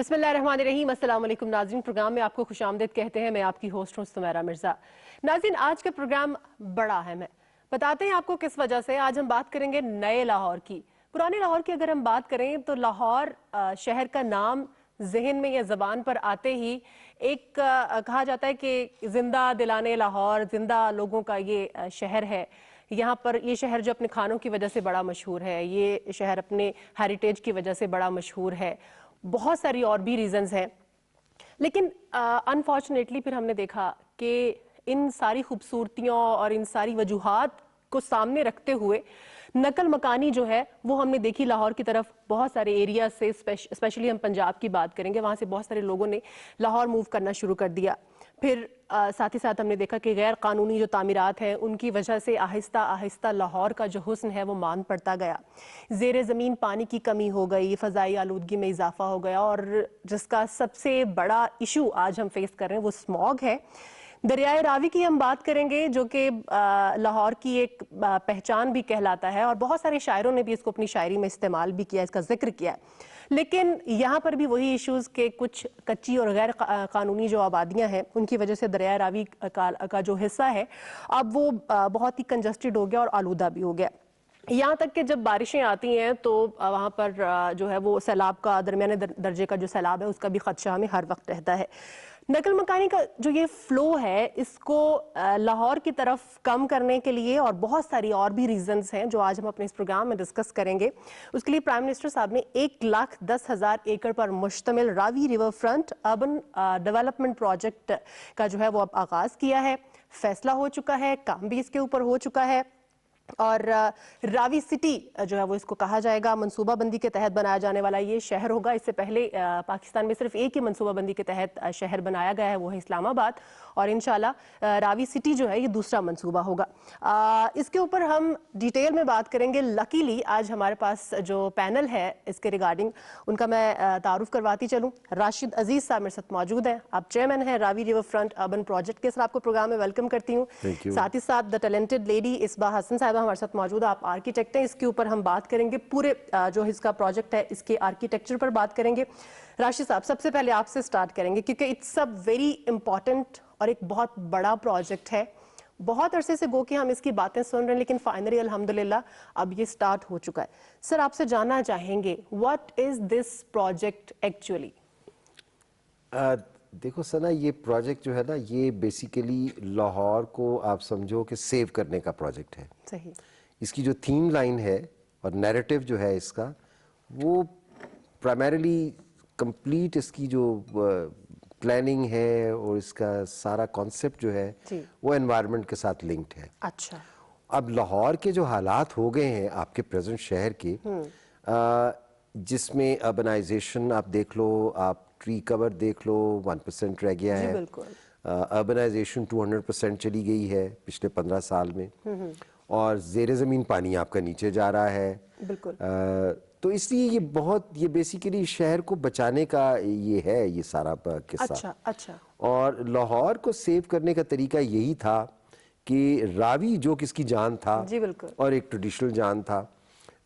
बिस्मिल्लाहिर्रहमानिर्रहीम। अस्सलाम वालेकुम नाज़रीन, प्रोग्राम में आपको खुशामदीद कहते हैं। मैं आपकी होस्ट हूँ सुमैरा मिर्ज़ा। नाज़रीन, आज का प्रोग्राम बड़ा अहम है। बताते हैं आपको किस वजह से। आज हम बात करेंगे नए लाहौर की। पुराने लाहौर की अगर हम बात करें तो लाहौर शहर का नाम जहन में या ज़बान पर आते ही एक कहा जाता है कि जिंदा दिलाने लाहौर, जिंदा लोगों का ये शहर है। यहाँ पर ये शहर जो अपने खानों की वजह से बड़ा मशहूर है, ये शहर अपने हेरिटेज की वजह से बड़ा मशहूर है, बहुत सारी और भी रीजंस हैं। लेकिन अनफॉर्चुनेटली फिर हमने देखा कि इन सारी खूबसूरतियों और इन सारी वजूहात को सामने रखते हुए नकल मकानी जो है वो हमने देखी लाहौर की तरफ। बहुत सारे एरिया से, स्पेशली हम पंजाब की बात करेंगे, वहाँ से बहुत सारे लोगों ने लाहौर मूव करना शुरू कर दिया। फिर साथ ही साथ हमने देखा कि गैर कानूनी जो तामीरात हैं उनकी वजह से आहिस्ता आहिस्ता लाहौर का जो हुस्न है वो मान पड़ता गया। ज़ेरे ज़मीन पानी की कमी हो गई, फ़ज़ाई आलूदगी में इजाफा हो गया, और जिसका सबसे बड़ा इशू आज हम फेस कर रहे हैं वो स्मॉग है। दरियाए रावी की हम बात करेंगे जो कि लाहौर की एक पहचान भी कहलाता है, और बहुत सारे शायरों ने भी इसको अपनी शायरी में इस्तेमाल भी किया, इसका जिक्र किया है। लेकिन यहाँ पर भी वही इश्यूज के कुछ कच्ची और गैर कानूनी जो आबादियाँ हैं उनकी वजह से दरिया रावी का जो हिस्सा है अब वो बहुत ही कंजस्टेड हो गया और आलूदा भी हो गया। यहाँ तक कि जब बारिशें आती हैं तो वहाँ पर जो है वो सैलाब का, दरमियाने दर्जे का जो सैलाब है उसका भी खदशा हमें हर वक्त रहता है। नकल मकानी का जो ये फ्लो है इसको लाहौर की तरफ कम करने के लिए, और बहुत सारी और भी रीजंस हैं जो आज हम अपने इस प्रोग्राम में डिस्कस करेंगे, उसके लिए प्राइम मिनिस्टर साहब ने 1,10,000 एकड़ पर मुश्तमिल Ravi river front urban development project का जो है वो अब आगाज किया है। फैसला हो चुका है, काम भी इसके ऊपर हो चुका है, और रावी सिटी जो है वो इसको कहा जाएगा। मंसूबाबंदी के तहत बनाया जाने वाला ये शहर होगा। इससे पहले पाकिस्तान में सिर्फ एक ही मंसूबाबंदी के तहत शहर बनाया गया है, वो है इस्लामाबाद, और इंशाल्लाह रावी सिटी जो है ये दूसरा मंसूबा होगा। इसके ऊपर हम डिटेल में बात करेंगे। लकीली आज हमारे पास जो पैनल है इसके रिगार्डिंग, उनका मैं तारुफ करवाती चलूँ। राशिद अजीज साहब मेरे साथ मौजूद हैं, आप चेयरमैन हैं Ravi river front urban project के। सर आपको प्रोग्राम में वेलकम करती हूँ। साथ ही साथ द टैलेंटेड लेडी इसबा हसन साहब हमारे साथ मौजूद है, आप आर्किटेक्ट हैं। इसके ऊपर हम बात करेंगे, पूरे जो इसका प्रोजेक्ट है इसके आर्किटेक्चर पर बात करेंगे। राशिद साहब, सबसे पहले आपसे स्टार्ट करेंगे क्योंकि इट्स अ वेरी इंपॉर्टेंट और एक बहुत बड़ा प्रोजेक्ट है। बहुत अरसे से गो कि हम इसकी बातें सुन रहे हैं, लेकिन फाइनली अल्हम्दुलिल्लाह अब ये स्टार्ट हो चुका है। सर आपसे जानना चाहेंगे what is this project actually? देखो सना, ये प्रोजेक्ट जो है ना, ये बेसिकली लाहौर को आप समझो कि सेव करने का प्रोजेक्ट है। सही। इसकी जो थीम लाइन है और नैरेटिव जो है इसका, वो प्राइमरीली कंप्लीट इसकी जो प्लानिंग है और इसका सारा कॉन्सेप्ट जो है वो एनवायरनमेंट के साथ लिंक्ड है। अच्छा। अब लाहौर के जो हालात हो गए हैं आपके प्रेजेंट शहर के, जिसमें अर्बनाइजेशन आप देख लो, आप ट्री कवर देख लो, 1% रह गया है। अर्बनाइजेशन 200% चली गई है पिछले 15 साल में, और ज़ेरे ज़मीन पानी आपका नीचे जा रहा है। बिल्कुल। तो इसलिए ये बेसिकली शहर को बचाने का ये है, ये सारा किस्सा। अच्छा अच्छा। और लाहौर को सेव करने का तरीका यही था कि रावी जो किसकी जान था, जी बिल्कुल, और एक ट्रेडिशनल जान था।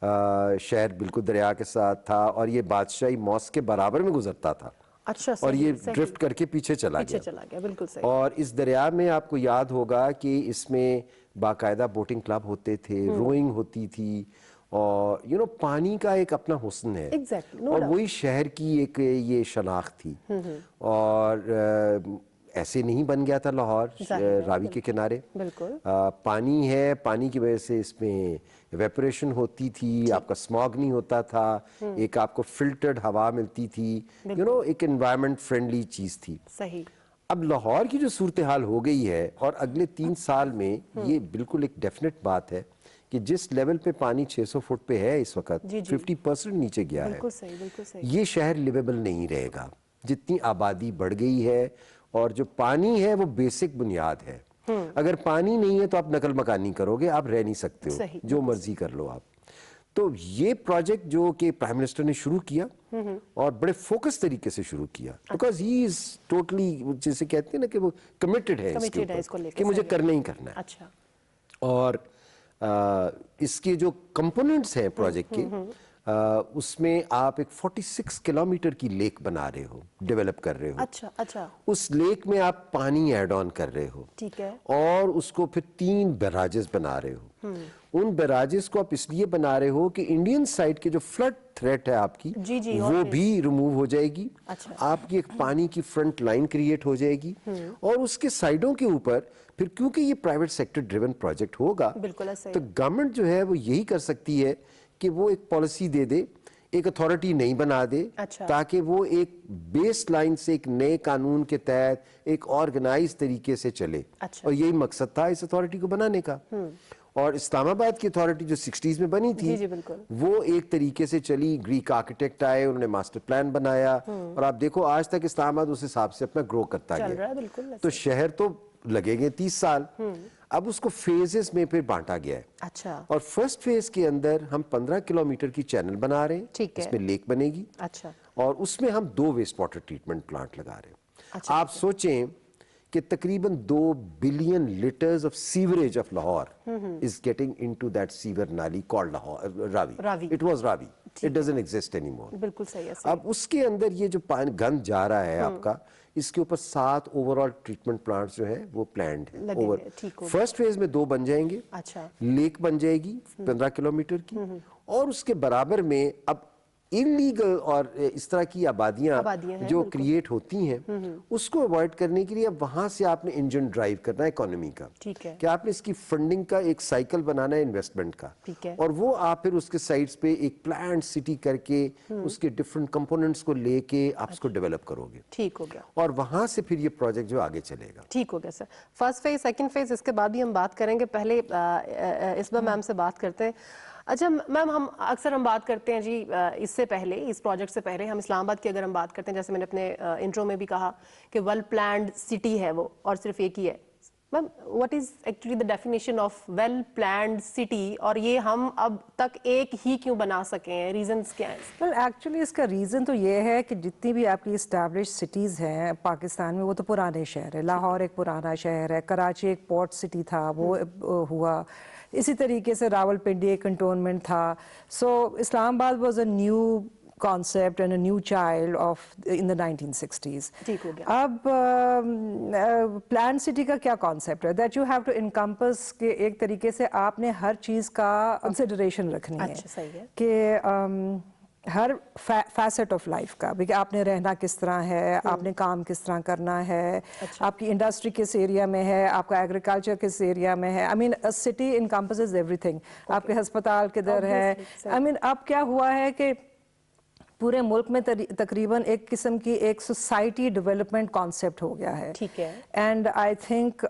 शहर बिल्कुल दरिया के साथ था और ये बादशाही मॉस्क के बराबर में गुजरता था। अच्छा। और ये ड्रिफ्ट करके पीछे चला गया। बिल्कुल सही। और इस दरिया में आपको याद होगा कि इसमें बाकायदा बोटिंग क्लब होते थे, रोइंग होती थी, और पानी का एक अपना हुस्न है। Exactly, no और doubt. वही शहर की एक ये शनाख्त थी। और ऐसे नहीं बन गया था लाहौर रावी के किनारे। बिल्कुल। पानी है, पानी की वजह से इसमें इवेपोरेशन होती थी, आपका स्मॉग नहीं होता था, एक आपको फिल्टर्ड हवा मिलती थी, एक एनवायरनमेंट फ्रेंडली चीज थी। सही। अब लाहौर की जो सूरत हाल हो गई है, और अगले 3 साल में ये बिल्कुल एक डेफिनेट बात है कि जिस लेवल पे पानी 600 फुट पे है इस वक्त, 50% नीचे गया है। बिल्कुल सही, बिल्कुल सही। ये शहर लिवेबल नहीं रहेगा। जितनी आबादी बढ़ गई है, और जो पानी है वो बेसिक बुनियाद है। अगर पानी नहीं है तो आप नकल मकानी करोगे, आप रह नहीं सकते हो, जो मर्जी कर लो आप। तो ये प्रोजेक्ट जो कि प्राइम मिनिस्टर ने शुरू किया, और बड़े फोकस तरीके से शुरू किया, बिकॉज ही इज टोटली, जैसे कहते हैं ना कि वो कमिटेड है इसके ऊपर कि मुझे करना ही करना है। अच्छा। और इसके जो कंपोनेंट्स हैं प्रोजेक्ट के, उसमें आप एक 46 किलोमीटर की लेक बना रहे हो, डेवलप कर रहे हो। अच्छा अच्छा। उस लेक में आप पानी ऐड ऑन कर रहे हो, ठीक है। और उसको फिर 3 बैराजेस बना रहे हो। उन बैराजेस को आप इसलिए बना रहे हो कि इंडियन साइड के जो फ्लड थ्रेट है आपकी, जी, वो भी रिमूव हो जाएगी। अच्छा। आपकी एक पानी की फ्रंट लाइन क्रिएट हो जाएगी, और उसके साइडों के ऊपर फिर, क्योंकि ये प्राइवेट सेक्टर ड्रिवन प्रोजेक्ट होगा, बिल्कुल ऐसे तो गवर्नमेंट जो है वो यही कर सकती है कि वो एक पॉलिसी दे दे, एक अथॉरिटी नहीं बना दे। अच्छा। ताकि वो एक बेस लाइन से एक नए कानून के तहत एक ऑर्गेनाइज तरीके से चले। अच्छा। और यही मकसद था इस अथॉरिटी को बनाने का। और इस्लामाबाद की अथॉरिटी जो 60s में बनी थी, जी बिल्कुल, वो एक तरीके से चली। ग्रीक आर्किटेक्ट आए, उन्होंने मास्टर प्लान बनाया, और आप देखो आज तक इस्लामाबाद उस हिसाब से अपना ग्रो करता चल गया। रहा है बिल्कुल। तो शहर तो लगेंगे 30 साल। अब उसको फेजेस में फिर बांटा गया है। अच्छा। और फर्स्ट फेज के अंदर हम 15 किलोमीटर की चैनल बना रहे हैं। ठीक है। इसमें लेक बनेगी। अच्छा। और उसमें हम 2 वेस्ट वाटर ट्रीटमेंट प्लांट लगा रहे हैं। अच्छा, आप सोचें कि तकरीबन 2 billion litres of sewerage of Lahore is getting into that sewer नाली called Lahore Ravi. It was Ravi, it doesn't exist anymore. बिल्कुल सही है। अब उसके अंदर ये जो पानी गंद जा रहा है आपका, इसके ऊपर 7 ओवरऑल ट्रीटमेंट प्लांट्स जो है वो प्लान्ड है। ओवर फर्स्ट फेज में 2 बन जाएंगे। अच्छा। लेक बन जाएगी 15 किलोमीटर की, और उसके बराबर में अब इलीगल और इस तरह की आबादियां जो क्रिएट होती हैं, उसको अवॉइड करने के लिए अब वहां से आपने इंजन ड्राइव करना है इकोनॉमी का। ठीक है। कि आपने इसकी फंडिंग का एक साइकिल बनाना है इन्वेस्टमेंट का। ठीक है। और वो आप फिर उसके साइड्स पे एक प्लान्ड सिटी करके उसके डिफरेंट कंपोनेंट्स को लेके आप उसको डेवलप करोगे। ठीक हो गया। और वहां से फिर ये प्रोजेक्ट जो आगे चलेगा। ठीक हो गया sir. First phase, second phase, इसके बाद भी हम बात करेंगे। पहले इसबा मैम से बात करते हैं। अच्छा मैम, हम अक्सर बात करते हैं जी, इससे पहले, इस प्रोजेक्ट से पहले हम इस्लामाबाद की अगर हम बात करते हैं, जैसे मैंने अपने इंट्रो में भी कहा कि वेल प्लान्ड सिटी है वो, और सिर्फ एक ही है। Ma'am, what is actually the definition of well planned city, और ये हम अब तक एक ही क्यों बना सके हैं? रीजंस क्या हैं? वेल एक्चुअली इसका रीज़न तो ये है कि जितनी भी आपकी इस्टेब्लिश सिटीज़ हैं पाकिस्तान में, वो तो पुराने शहर है। लाहौर एक पुराना शहर है, कराची एक पोर्ट सिटी था, वो हुआ। इसी तरीके से रावलपिंडी एक कंटोनमेंट था। So Islamabad was a new concept and a new child of in the 1960s. ठीक हो गया। अब प्लान सिटी का क्या कॉन्सेप्ट है? That you have to encompass के एक तरीके से आपने हर चीज़ का कंसिडरेशन रखनी है। अच्छा, सही है। कि हर फैसेट ऑफ लाइफ का, कि आपने रहना किस तरह है, आपने काम किस तरह करना है। अच्छा। आपकी इंडस्ट्री किस एरिया में है, आपका एग्रीकल्चर किस एरिया में है। I mean a city encompasses everything. आपके अस्पताल किधर है। आई मीन अब क्या हुआ है कि पूरे मुल्क में तकरीबन एक किस्म की एक सोसाइटी डेवलपमेंट कॉन्सेप्ट हो गया है। ठीक है। And I think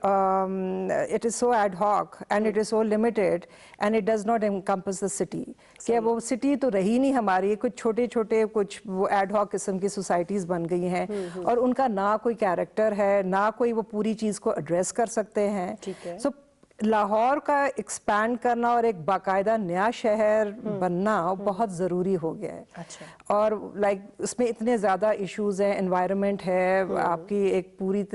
it is so ad hoc and it is so limited and it does not encompass the city. कि वो सिटी तो रही नहीं हमारी, कुछ छोटे छोटे कुछ वो एड हॉक किस्म की सोसाइटीज़ बन गई हैं, और उनका ना कोई कैरेक्टर है, ना कोई वो पूरी चीज़ को एड्रेस कर सकते हैं। ठीक है। So, लाहौर का एक्सपैंड करना और एक बाकायदा नया शहर बनना बहुत ज़रूरी हो गया है। अच्छा। और उसमें इतने ज़्यादा इश्यूज हैं, एनवायरनमेंट है, आपकी एक पूरी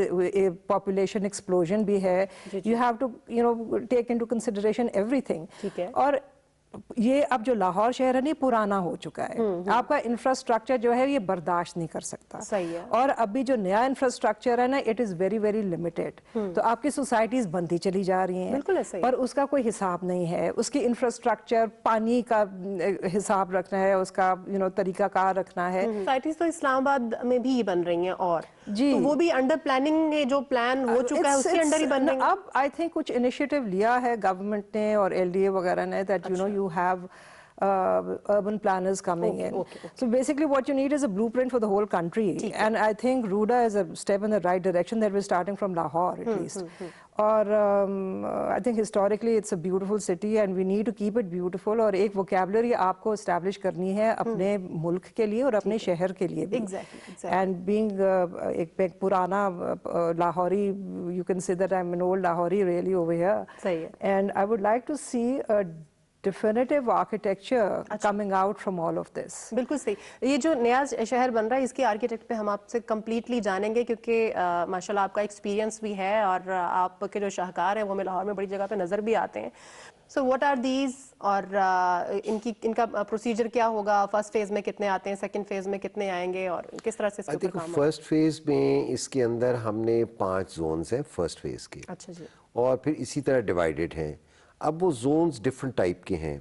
पॉपुलेशन एक्सप्लोजन भी है। You have to take into consideration everything. ठीक है। और ये अब जो लाहौर शहर है नहीं, पुराना हो चुका है। आपका इंफ्रास्ट्रक्चर जो है ये बर्दाश्त नहीं कर सकता। सही है। और अभी जो नया इंफ्रास्ट्रक्चर है ना, it is very very limited. तो आपकी सोसाइटीज बनती चली जा रही हैं। बिल्कुल ऐसा ही। पर उसका कोई हिसाब नहीं है। उसकी इंफ्रास्ट्रक्चर, पानी का हिसाब रखना है, उसका तरीका कार रखना है। सोसाइटीज तो इस्लामाबाद में भी बन रही हैं, और जी तो वो भी अंडर प्लानिंग में जो प्लान हो चुका है उसके अंडर ही बन रही हैं। अब आई थिंक कुछ इनिशिएटिव लिया है गवर्नमेंट ने और एलडीए वगैरह ने, that you have urban planners coming in. So basically what you need is a blueprint for the whole country. And I think Ruda is a step in the right direction, that we're starting from Lahore at least. और I think historically it's a beautiful city and we need to keep it beautiful. और एक vocabulary आपको establish करनी है अपने मुल्क के लिए और अपने शहर के लिए भी. Exactly. And being एक पुराना Lahori, you can say that I'm an old Lahori really over here. सही है. And I would like to see a definitive architecture coming out from all of this. बिल्कुल सही. ये जो नया शहर बन रहा है इसकी आर्किटेक्ट पे हम आपसे कम्प्लीटली जानेंगे, क्योंकि माशाल्लाह आपका एक्सपीरियंस भी है और आपके जो शाहकार हैं वो हमें लाहौर में बड़ी जगह पे नज़र भी आते हैं. So what are these, और इनका प्रोसीजर क्या होगा? फर्स्ट फेज में कितने आते हैं, सेकंड फेज में कितने आएंगे और किस तरह से इसके ऊपर काम होगा? फर्स्ट फेज में इसके अंदर हमने 5 जोन्स हैं फर्स्ट फेज के. अच्छा जी. और फिर इसी तरह डिवाइडेड हैं. अब वो जोन्स डिफरेंट टाइप के हैं.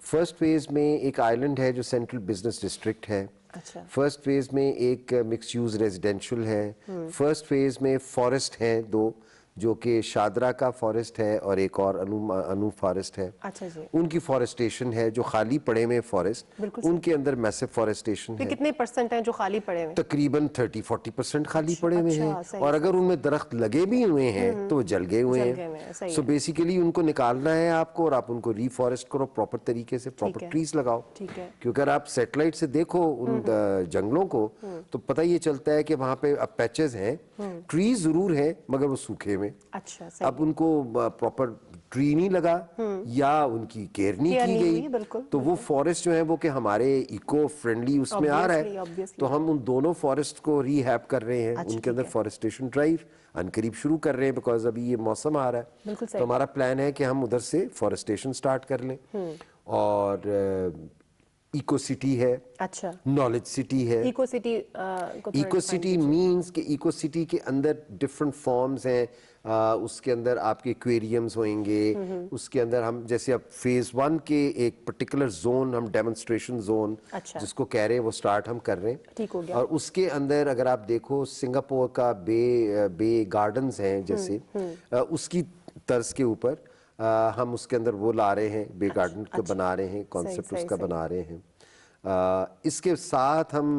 फर्स्ट फेज में एक आइलैंड है जो सेंट्रल बिजनेस डिस्ट्रिक्ट है. अच्छा. फर्स्ट फेज में एक मिक्स यूज रेजिडेंशियल है. फर्स्ट फेज में फॉरेस्ट हैं 2, जो कि शादरा का फॉरेस्ट है और एक और अनु फॉरेस्ट है. अच्छा जी. उनकी फॉरेस्टेशन है, जो खाली पड़े हुए फॉरेस्ट उनके अंदर मैसिव फॉरेस्टेशन है. कितने % हैं जो खाली पड़े हुए? तकरीबन 30-40% खाली पड़े हुए हैं. और अगर उनमें दरख्त लगे भी हुए हैं तो वो जल गए हुए हैं. सो बेसिकली उनको निकालना है आपको, और आप उनको रीफॉरेस्ट करो प्रॉपर तरीके से, प्रॉपर ट्रीज लगाओ. क्योंकि अगर आप सैटेलाइट से देखो उन जंगलों को तो पता ये चलता है कि वहाँ पे अब पैचेस हैं, ट्रीज जरूर हैं मगर वो सूखे में. अच्छा. अब उनको प्रॉपर ट्री नहीं लगा या उनकी केयर नहीं की गई तो वो फॉरेस्ट जो है वो कि हमारे इको फ्रेंडली उसमें आ रहा है. तो हम उन दोनों फॉरेस्ट को रीहैब कर रहे हैं. उनके अंदर फॉरेस्टेशन ड्राइव अनकरीब शुरू कर रहे हैं, बिकॉज अभी ये मौसम आ रहा है. तो हमारा प्लान है कि हम उधर से फॉरेस्टेशन स्टार्ट कर लें. और इको सिटी है. अच्छा. नॉलेज सिटी है. Eco city eco city means कि इको सिटी के अंदर डिफरेंट फॉर्म्स हैं. उसके अंदर आपके एक्वेरियम्स होंगे. उसके अंदर हम जैसे अब फेज 1 के एक पर्टिकुलर जोन हम डेमोन्स्ट्रेशन जोन जिसको कह रहे हैं वो स्टार्ट हम कर रहे हैं. ठीक हो गया. और उसके अंदर अगर आप देखो सिंगापुर का बे गार्डन्स हैं जैसे उसकी तर्ज के ऊपर हम उसके अंदर वो ला रहे हैं, बे गार्डन को बना रहे हैं, कॉन्सेप्ट उसका बना रहे हैं. इसके साथ हम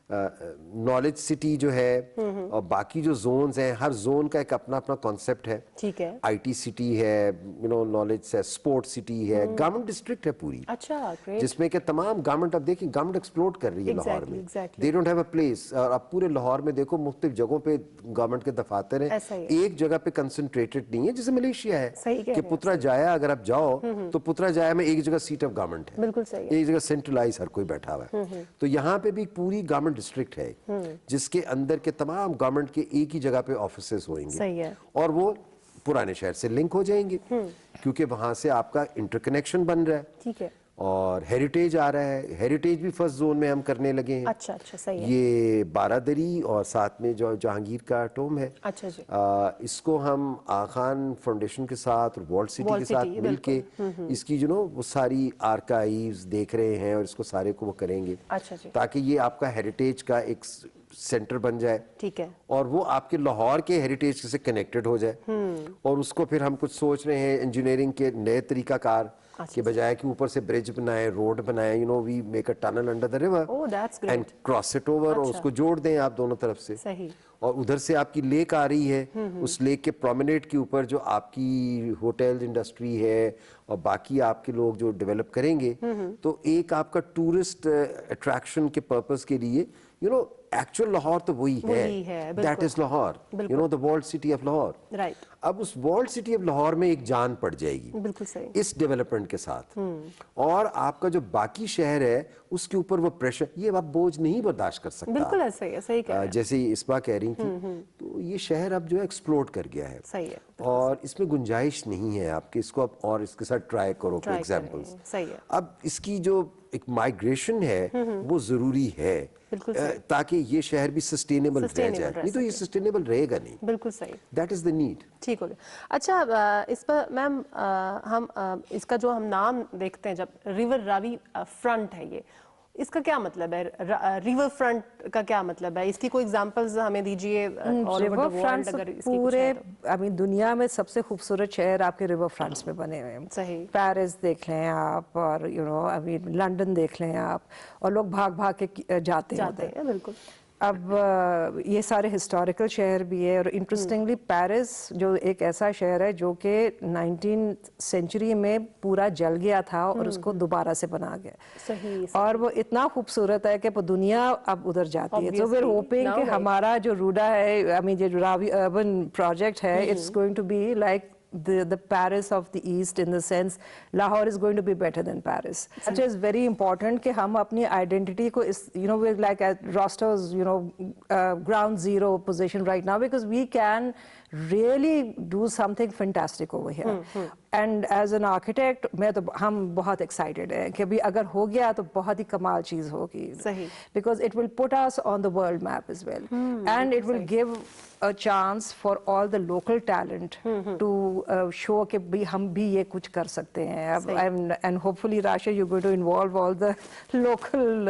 नॉलेज सिटी जो है और बाकी जो जोन्स हैं, हर जोन का एक अपना अपना कॉन्सेप्ट है. ठीक है. आईटी सिटी है, नॉलेज है, स्पोर्ट सिटी है, गवर्नमेंट डिस्ट्रिक्ट है पूरी. अच्छा. ग्रेट. जिसमें कि तमाम गवर्नमेंट, अब देखिए गवर्नमेंट एक्सप्लोर कर रही है लाहौर में. They don't have a place. और अब पूरे लाहौर में देखो मुख्तलिफ जगहों पे गवर्नमेंट के दफातर हैं. एक जगह पे कंसंट्रेटेड नहीं है जैसे मलेशिया है कि पुत्रा जाया अगर आप जाओ तो पुत्रा जाया में एक जगह सीट ऑफ गवर्नमेंट है. बिल्कुल सही. एक जगह सेंट्रलाइज हर कोई बैठा हुआ है. तो यहाँ पे भी पूरी गवर्नमेंट डिस्ट्रिक्ट है जिसके अंदर के तमाम गवर्नमेंट के एक ही जगह पे ऑफिसेस होंगे. सही है. और वो पुराने शहर से लिंक हो जाएंगे क्योंकि वहां से आपका इंटरकनेक्शन बन रहा है. ठीक है. और हेरिटेज आ रहा है. हेरिटेज भी फर्स्ट जोन में हम करने लगे हैं. अच्छा. अच्छा. सही है. ये बारादरी और साथ में जो जहांगीर का टोम है. अच्छा जी. इसको हम आखान फाउंडेशन के साथ और वॉल्ट सिटी के साथ मिलके इसकी वो सारी आर्काइव्स देख रहे हैं और इसको सारे को वो करेंगे. अच्छा जी. ताकि ये आपका हेरिटेज का एक सेंटर बन जाए. ठीक है. और वो आपके लाहौर के हेरिटेज से कनेक्टेड हो जाए. और उसको फिर हम कुछ सोच रहे हैं इंजीनियरिंग के नए तरीकाकार के बजाय कि ऊपर से ब्रिज बनाए, रोड बनाए, we make a tunnel under the river and cross it over. और उसको जोड़ दें आप दोनों तरफ से. सही. और उधर से आपकी लेक आ रही है. उस लेक के प्रोमेनेड के ऊपर जो आपकी होटल इंडस्ट्री है और बाकी आपके लोग जो डेवलप करेंगे तो एक आपका टूरिस्ट अट्रैक्शन के पर्पस के लिए एक्चुअल लाहौर तो वही है. That is Lahore, the world city of Lahore. Right. अब उस वर्ल्ड सिटी ऑफ लाहौर में एक जान पड़ जाएगी. बिल्कुल सही. इस डेवलपमेंट के साथ. और आपका जो बाकी शहर है उसके ऊपर वो प्रेशर, ये आप बोझ नहीं बर्दाश्त कर सकता. बिल्कुल ऐसा ही है. सही कह रहे हैं. जैसे इस्मा कह रही थी तो ये शहर अब जो है एक्सप्लोर कर गया है. सही है. और इसमें गुंजाइश नहीं है आपके इसको अब और इसके साथ ट्राई करो फॉर एग्जांपल्स. सही है. अब इसकी जो एक माइग्रेशन है वो जरूरी है ताकि ये शहर भी सस्टेनेबल रह जाए. नहीं तो ये सस्टेनेबल रहेगा नहीं. बिल्कुल सही. That is the need. ठीक हो गया. अच्छा, इस पर मैम हम इसका जो हम नाम देखते हैं जब रिवर रावी फ्रंट है, ये इसका क्या मतलब है? रिवर फ्रंट का क्या मतलब है? इसकी कोई एग्जांपल्स हमें दीजिए. रिवर फ्रंट्स पूरे दुनिया में सबसे खूबसूरत शहर आपके रिवर फ्रंट्स में बने हुए हैं. सही. पेरिस देख लें आप और लंदन देख लें आप, और लोग भाग भाग के जाते हैं. बिल्कुल. अब ये सारे हिस्टोरिकल शहर भी है. और इंटरेस्टिंगली पेरिस जो एक ऐसा शहर है जो कि 19th सेंचुरी में पूरा जल गया था और उसको दोबारा से बना गया. सही. और वो इतना खूबसूरत है कि दुनिया अब उधर जाती है. तो वी आर होपिंग कि हमारा जो रूडा है, जो रावी अर्बन प्रोजेक्ट है, it's going to be like the Paris of the East, in the sense Lahore is going to be better than Paris. It is very important कि हम अपनी identity को इस, you know, we're like at Rostov's, you know, ground zero position right now, because we can really do something fantastic over here. And as an architect, हम बहुत excited हैं कि अभी अगर हो गया तो बहुत ही कमाल चीज़ होगी. सही. Because it will put us on the world map as well. And it will give a chance for all the local talent to show कि भी हम भी ये कुछ कर सकते हैं. And hopefully, Rasha, you're going to involve all the local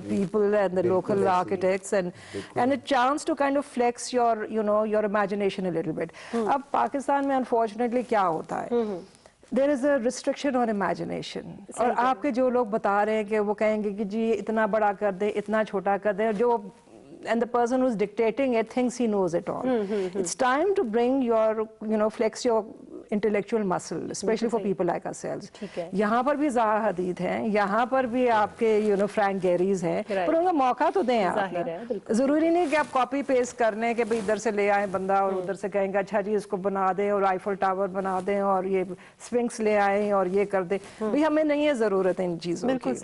people and the local architects, and a chance to kind of flex your, you know, your imagination a little bit. अब पाकिस्तान में unfortunately क्या होता है? There is a restriction on imagination. और आपके जो लोग बता रहे हैं कि वो कहेंगे कि जी इतना बड़ा कर दे, इतना छोटा कर दे, जो and the person who's dictating it thinks he knows it all. It's time to bring your, you know, flex your intellectual muscle, especially for people like ourselves. यहाँ पर भी ज़ाहा हदीद हैं, यहाँ पर भी आपके, you know, Frank Gehry's हैं, पर उनका मौका तो दें आप. ज़रूरी नहीं कि आप कॉपी पेस्ट करने के भाई इधर से ले आए बंदा और उधर से कहेंगे अच्छा जी इसको बना दें और आईफल टावर बना दें और ये स्फिंक्स ले आए और ये कर दें. भाई हमें नहीं है ज़रूरत इन चीज़ों की.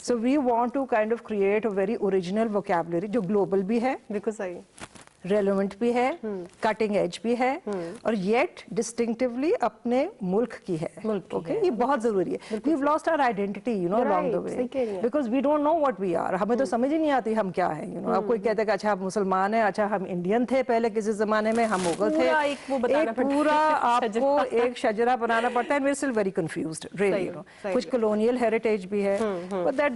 So we want to kind of create a very original vocabulary जो global भी है, बिल्कुल सही, रेलेवेंट भी है, कटिंग एज भी है, और येट डिस्टिंक्टिवली अपने मुल्क की है. ओके, ये बहुत जरूरी है. We have lost our identity, you know, along the way, because we don't know what we are. हमें तो समझ ही नहीं आती हम क्या हैं, यू नो. अब कोई कहता है कि अच्छा आप मुसलमान हैं, अच्छा हम इंडियन थे पहले किसी जमाने में, हम मुगल थे, एक पूरा आपको एक शजरा बनाना पड़ता है. We are still very confused, really, you know. कुछ कॉलोनियल हेरिटेज भी है, but that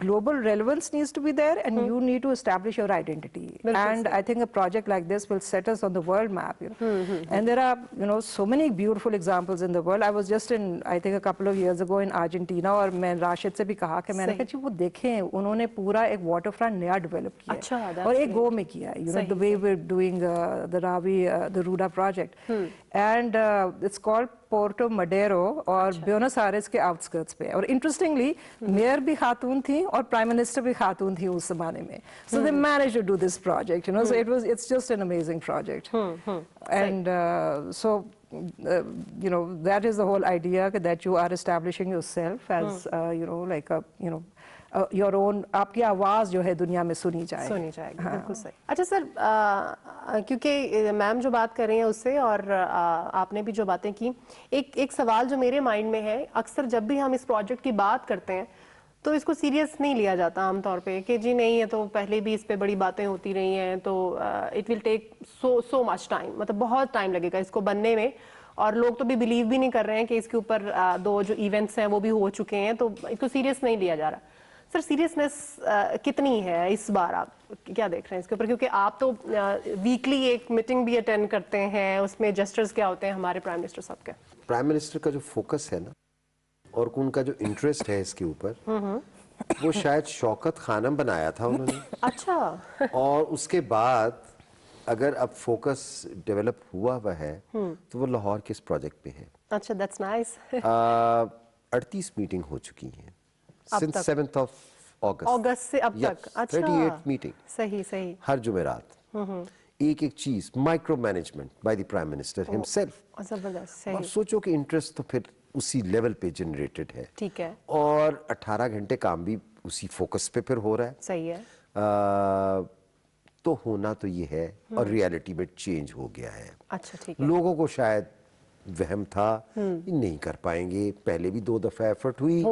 global relevance needs to be there, and you need to establish your identity. And I think project like this will set us on the world map, you know. And there are, you know, so many beautiful examples in the world. I was just in, I think a couple of years ago in Argentina, और मैं राशिद से भी कहा कि मैंने कहा जी वो देखें, उन्होंने पूरा एक waterfront नया डेवलप किया है और एक गो में किया है, you know, the way we're doing the Ravi, the Ruda project. And it's called Puerto Madero और ब्यूनस आयर्स के आउटस्कर्ट्स पे. और इंटरेस्टिंगली मेयर भी खातून थी और प्राइम मिनिस्टर भी खातून थी उस जमाने में. So they managed to do this project, you know. So it's just an amazing project. And so you know, that is the whole idea, that you are establishing yourself as you know, like a, you know, your own, आपकी आवाज़ जो है दुनिया में सुनी जाएगी. बिल्कुल सही. अच्छा सर, क्योंकि मैम जो बात कर रही हैं उससे और आपने भी जो बातें की, एक सवाल जो मेरे माइंड में है, अक्सर जब भी हम इस प्रोजेक्ट की बात करते हैं तो इसको सीरियस नहीं लिया जाता आमतौर पे कि जी नहीं है, तो पहले भी इस पे बड़ी बातें होती रही हैं, तो it will take so much time, मतलब बहुत टाइम लगेगा इसको बनने में, और लोग तो भी बिलीव भी नहीं कर रहे हैं कि इसके ऊपर दो जो इवेंट्स हैं वो भी हो चुके हैं, तो इसको सीरियस नहीं लिया जा रहा. सर सीरियसनेस कितनी है इस बार, आप क्या देख रहे हैं इसके ऊपर, क्योंकि आप तो वीकली एक मीटिंग भी अटेंड करते हैं, उसमें जेस्चर्स क्या होते हैं हमारे प्राइम मिनिस्टर साहब के? प्राइम मिनिस्टर का जो फोकस है ना और उनका जो इंटरेस्ट है इसके ऊपर, वो शायद शौकत खानम बनाया था उन्होंने. अच्छा. और उसके बाद अगर अब फोकस डेवलप हुआ है तो वो लाहौर के इस प्रोजेक्ट पे है. अच्छा, दैट्स नाइस. 38 मीटिंग हो चुकी हैं since 7th of August. अगस्त से अब तक. अच्छा. 38 मीटिंग. सही सही. हर जुमेरात. एक चीज micro management by the prime minister himself. जबरदस्त. सही. अब सोचो कि इंटरेस्ट तो फिर उसी लेवल पे जनरेटेड है. ठीक है. और 18 घंटे काम भी उसी फोकस पे फिर हो रहा है. सही है. तो होना तो ये है, और रियलिटी में चेंज हो गया है. अच्छा, ठीक है. लोगों को शायद वहम था नहीं कर पाएंगे. पहले भी 2 दफा एफर्ट हुई,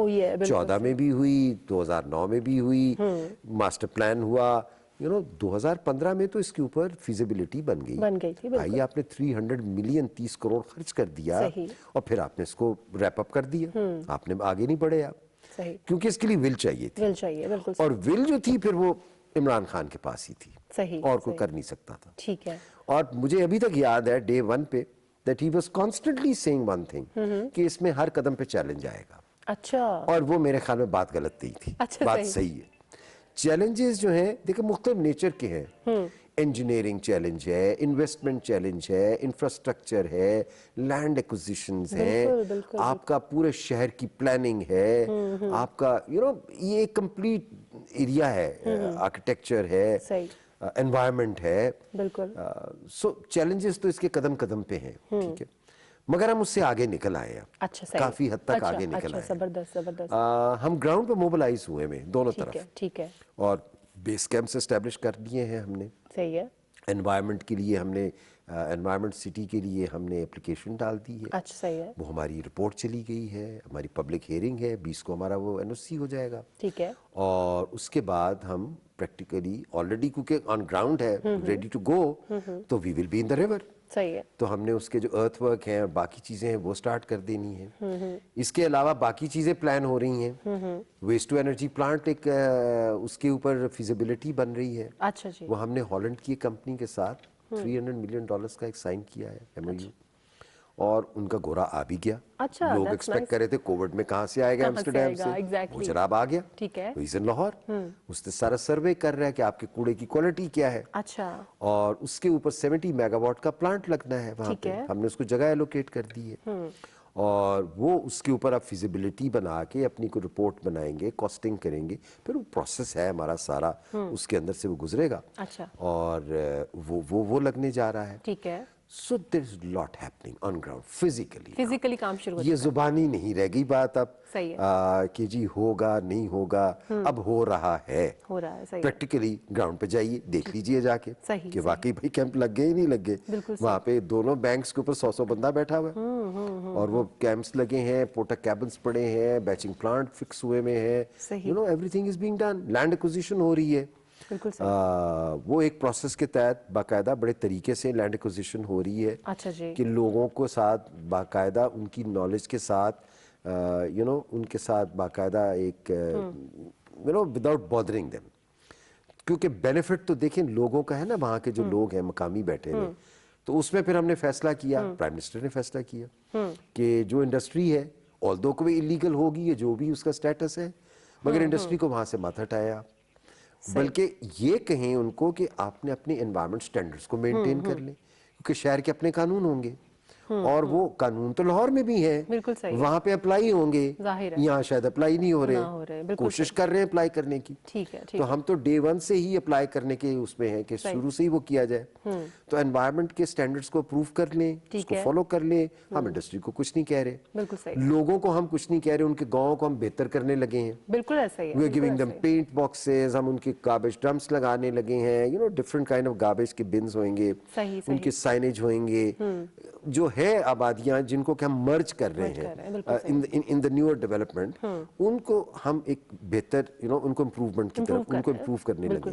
14 में भी हुई, 2009 में भी हुई, मास्टर प्लान हुआ, यू नो. 2015 में तो इसके ऊपर फिजिबिलिटी बन गई थी. भाई आपने 300 मिलियन 30 करोड़ खर्च कर दिया और फिर आपने इसको रैप अप कर दिया. आपने आगे नहीं बढ़े आप. सही. क्योंकि इसके लिए विल चाहिए थी. विल चाहिए, बिल्कुल. और विल जो थी फिर वो इमरान खान के पास ही थी. सही. और कोई कर नहीं सकता था. ठीक है. और मुझे अभी तक याद है डे 1 पे that he was constantly saying one thing, कि इसमें हर कदम पे चैलेंज आएगा. अच्छा. और वो मेरे ख्याल में बात गलत नहीं थी. अच्छा, बात सही है. चैलेंजेस जो हैं देखिए मुख्तलिफ नेचर के हैं. इंजीनियरिंग चैलेंज है, इन्वेस्टमेंट चैलेंज है, इंफ्रास्ट्रक्चर है, लैंड एक्विजिशंस है, आपका पूरे शहर की प्लानिंग है, आपका यू नो ये कंप्लीट एरिया है, आर्किटेक्चर है, एनवायरनमेंट है. बिल्कुल. सो चैलेंजेस तो इसके कदम कदम पे हैं. ठीक है. मगर हम उससे आगे निकल आए हैं। अच्छा, सही। काफी हद तक आगे निकल आए हैं। जबरदस्त जबरदस्त। हम ग्राउंड पे मोबिलाइज हुए हैं दोनों तरफ, ठीक है। और बेस कैंप से एस्टेब्लिश कर दिए हैं हमने। सही है। एनवायरनमेंट के लिए हमने एनवायरनमेंट सिटी के लिए हमने एप्लीकेशन डाल दी है। अच्छा, सही है। वो हमारी रिपोर्ट चली गई है, हमारी पब्लिक हियरिंग है, 20 को हमारा वो एनओसी हो जाएगा। ठीक है। और उसके बाद हम प्रैक्टिकली ऑलरेडी क्योंकि ऑन ग्राउंड है, रेडी टू गो, तो we will be in the river. सही है। तो हमने उसके जो अर्थ वर्क है और बाकी चीजें हैं वो स्टार्ट कर देनी है। इसके अलावा बाकी चीजें प्लान हो रही हैं। वेस्ट टू एनर्जी प्लांट एक उसके ऊपर फिजिबिलिटी बन रही है। अच्छा जी। वो हमने हॉलैंड की कंपनी के साथ $300 मिलियन का एक साइन किया है MOU, और उनका घोड़ा आ भी गया। अच्छा, लोग एक्सपेक्ट कर रहे थे कोविड में कहाँ से आएगा एम्स्टरडेम से, exactly. वो जनाब आ गया। ठीक है। रीजन लाहौर, उसने सारा सर्वे कर रहा है कि आपके कूड़े की क्वालिटी क्या है। अच्छा। और उसके ऊपर 70 मेगावाट का प्लांट लगना है वहाँ पे। हमने उसको जगह एलोकेट कर दी है, और वो उसके ऊपर आप फिजिबिलिटी बना के अपनी को रिपोर्ट बनाएंगे, कॉस्टिंग करेंगे, फिर वो प्रोसेस है हमारा सारा, उसके अंदर से वो गुजरेगा। अच्छा। और वो लगने जा रहा है। ठीक है। So there is a lot happening on ground physically काम शुरू हो ये जुबानी नहीं रह गई बात अब। सही है। कि जी होगा नहीं होगा, अब हो रहा है। सही। प्रैक्टिकली ग्राउंड पे जाइए, देख लीजिए जाके सही, कि वाकई भाई कैंप लग गए ही नहीं लग गए। वहाँ पे दोनों बैंक्स के ऊपर 100 बंदा बैठा हुआ है, और वो कैंप्स लगे हैं, पोर्टा कैबिन्स पड़े हैं, बैचिंग प्लांट फिक्स हुए में है, you know everything is being done. Land acquisition हो रही है। वो एक प्रोसेस के तहत बाकायदा बड़े तरीके से लैंड एक्विजिशन हो रही है। अच्छा जी। कि लोगों को साथ बाकायदा उनकी नॉलेज के साथ उनके साथ बाकायदा एक विदाउट बॉदरिंग देम, क्योंकि बेनिफिट तो देखें लोगों का है ना, वहाँ के जो लोग हैं मकामी बैठे हुए। तो उसमें फिर हमने फैसला किया, प्राइम मिनिस्टर ने फैसला किया कि जो इंडस्ट्री है, ऑल्दो को भी इलीगल होगी, ये जो भी उसका स्टेटस है, मगर इंडस्ट्री को वहाँ से मत हटाए आप, बल्कि ये कहें उनको कि आपने अपने एनवायरमेंट स्टैंडर्ड्स को मेंटेन कर लें, क्योंकि शहर के अपने कानून होंगे, और वो कानून तो लाहौर में भी है, वहां पे अप्लाई होंगे, यहाँ शायद अप्लाई नहीं हो रहे, कोशिश कर रहे हैं अप्लाई करने की। ठीक है। तो हम तो डे 1 से ही अप्लाई करने के उसमें हैं कि शुरू से ही वो किया जाए। तो एनवायरमेंट के स्टैंडर्ड्स को अप्रूव कर लें, उसको फॉलो कर लें। हम इंडस्ट्री को कुछ नहीं कह रहे, लोगों को हम कुछ नहीं कह रहे, उनके गाँव को हम बेहतर करने लगे हैं। बिल्कुल ऐसा ही है। We are giving them paint boxes, हम उनके गार्बेज ड्रम्स लगाने लगे हैं, डिफरेंट काइंड ऑफ गार्बेज के बिन्स होंगे, उनके साइनेज होंगे। जो है आबादियां जिनको कि हम मर्ज कर रहे हैं इन द न्यूअर डेवलपमेंट, उनको हम एक बेहतर उनको इम्प्रूवमेंट की तरफ उनको इम्प्रूव करने लगे।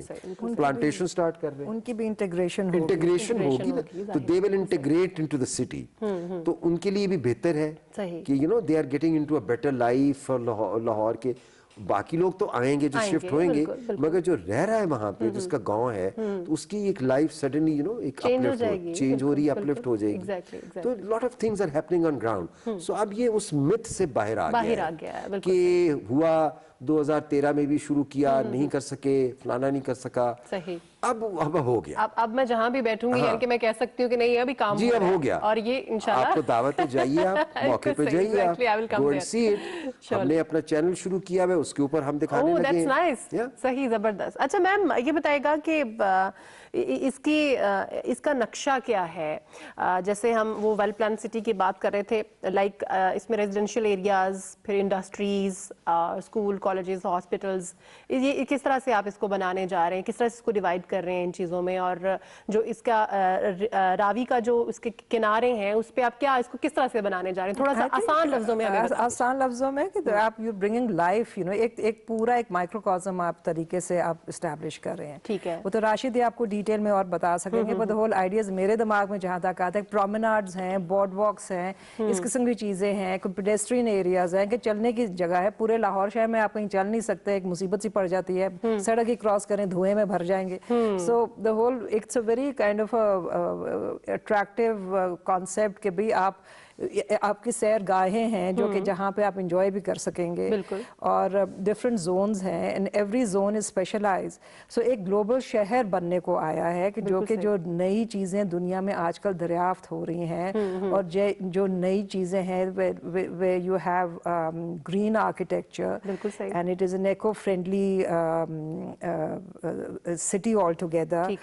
प्लांटेशन स्टार्ट कर रहे हैं, उनकी भी इंटीग्रेशन होगी ना, तो they will integrate into the city. तो उनके लिए भी बेहतर है कि they are getting into a better life. Lahore के बाकी लोग तो आएंगे जो शिफ्ट होंगे, मगर जो रह रहा है वहां पे, जिसका गांव है, तो उसकी एक लाइफ सडनली एक चेंज हो रही है, अपलिफ्ट हो जाएगी। तो lot of things are happening on ground. So अब ये उस मिथ से बाहर आ गया है कि हुआ 2013 में भी शुरू किया, नहीं कर सके, फलाना नहीं कर सका। सही। अब हो गया। अब मैं जहां भी बैठूंगी यानी कि मैं कह सकती हूँ कि नहीं अभी काम जी, अब हो गया, और ये इंशाल्लाह आपको दावत है, जाइए आप मौके पे जाइए, आप गो एंड सी इट। हमने अपना चैनल शुरू किया है, उसके ऊपर हम दिखाने लगे हैं। नाइस, सही, जबरदस्त। अच्छा मैम, ये बताएगा कि इसका नक्शा क्या है? जैसे हम वो वेल प्लान सिटी की बात कर रहे थे, लाइक इसमें रेजिडेंशियल एरियाज, फिर इंडस्ट्रीज, स्कूल, कॉलेजेस, हॉस्पिटल्स, ये किस तरह से आप इसको बनाने जा रहे हैं, किस तरह से इसको डिवाइड कर रहे हैं इन चीज़ों में? और जो इसका रावी का जो इसके किनारे हैं उस पर आप क्या इसको किस तरह से बनाने जा रहे हैं? थोड़ा सा आसान लफ्जों में आसान लफ्जों में कि आप यू ब्रिंगिंग लाइफ, एक पूरा एक माइक्रोकॉस्म आप तरीके से आप इस्टेब्लिश कर रहे हैं। ठीक है। वो तो राशिद आपको डिटेल में और बता सकेंगे, बट द होल आइडियाज मेरे दिमाग में जहाँ तक आता है, प्रोमेनाड्स हैं, बोर्ड वॉक्स हैं, इस किस्म की चीजें हैं, कोई पेडेस्ट्रियन एरियाज हैं कि चलने की जगह है। पूरे लाहौर शहर में आप कहीं चल नहीं सकते, एक मुसीबत सी पड़ जाती है, सड़क ही क्रॉस करें धुएं में भर जाएंगे। So the whole it's a very kind of attractive concept कि भाई आपकी सैर गाहें हैं जो कि जहाँ पे आप इंजॉय भी कर सकेंगे, और डिफरेंट जोन्स हैं and every zone is specialised. So एक ग्लोबल शहर बनने को आया है कि जो नई चीज़ें दुनिया में आजकल दरियाफ्त हो रही हैं, और जो नई चीज़ें हैं way you have green architecture and it is an echo friendly city all together.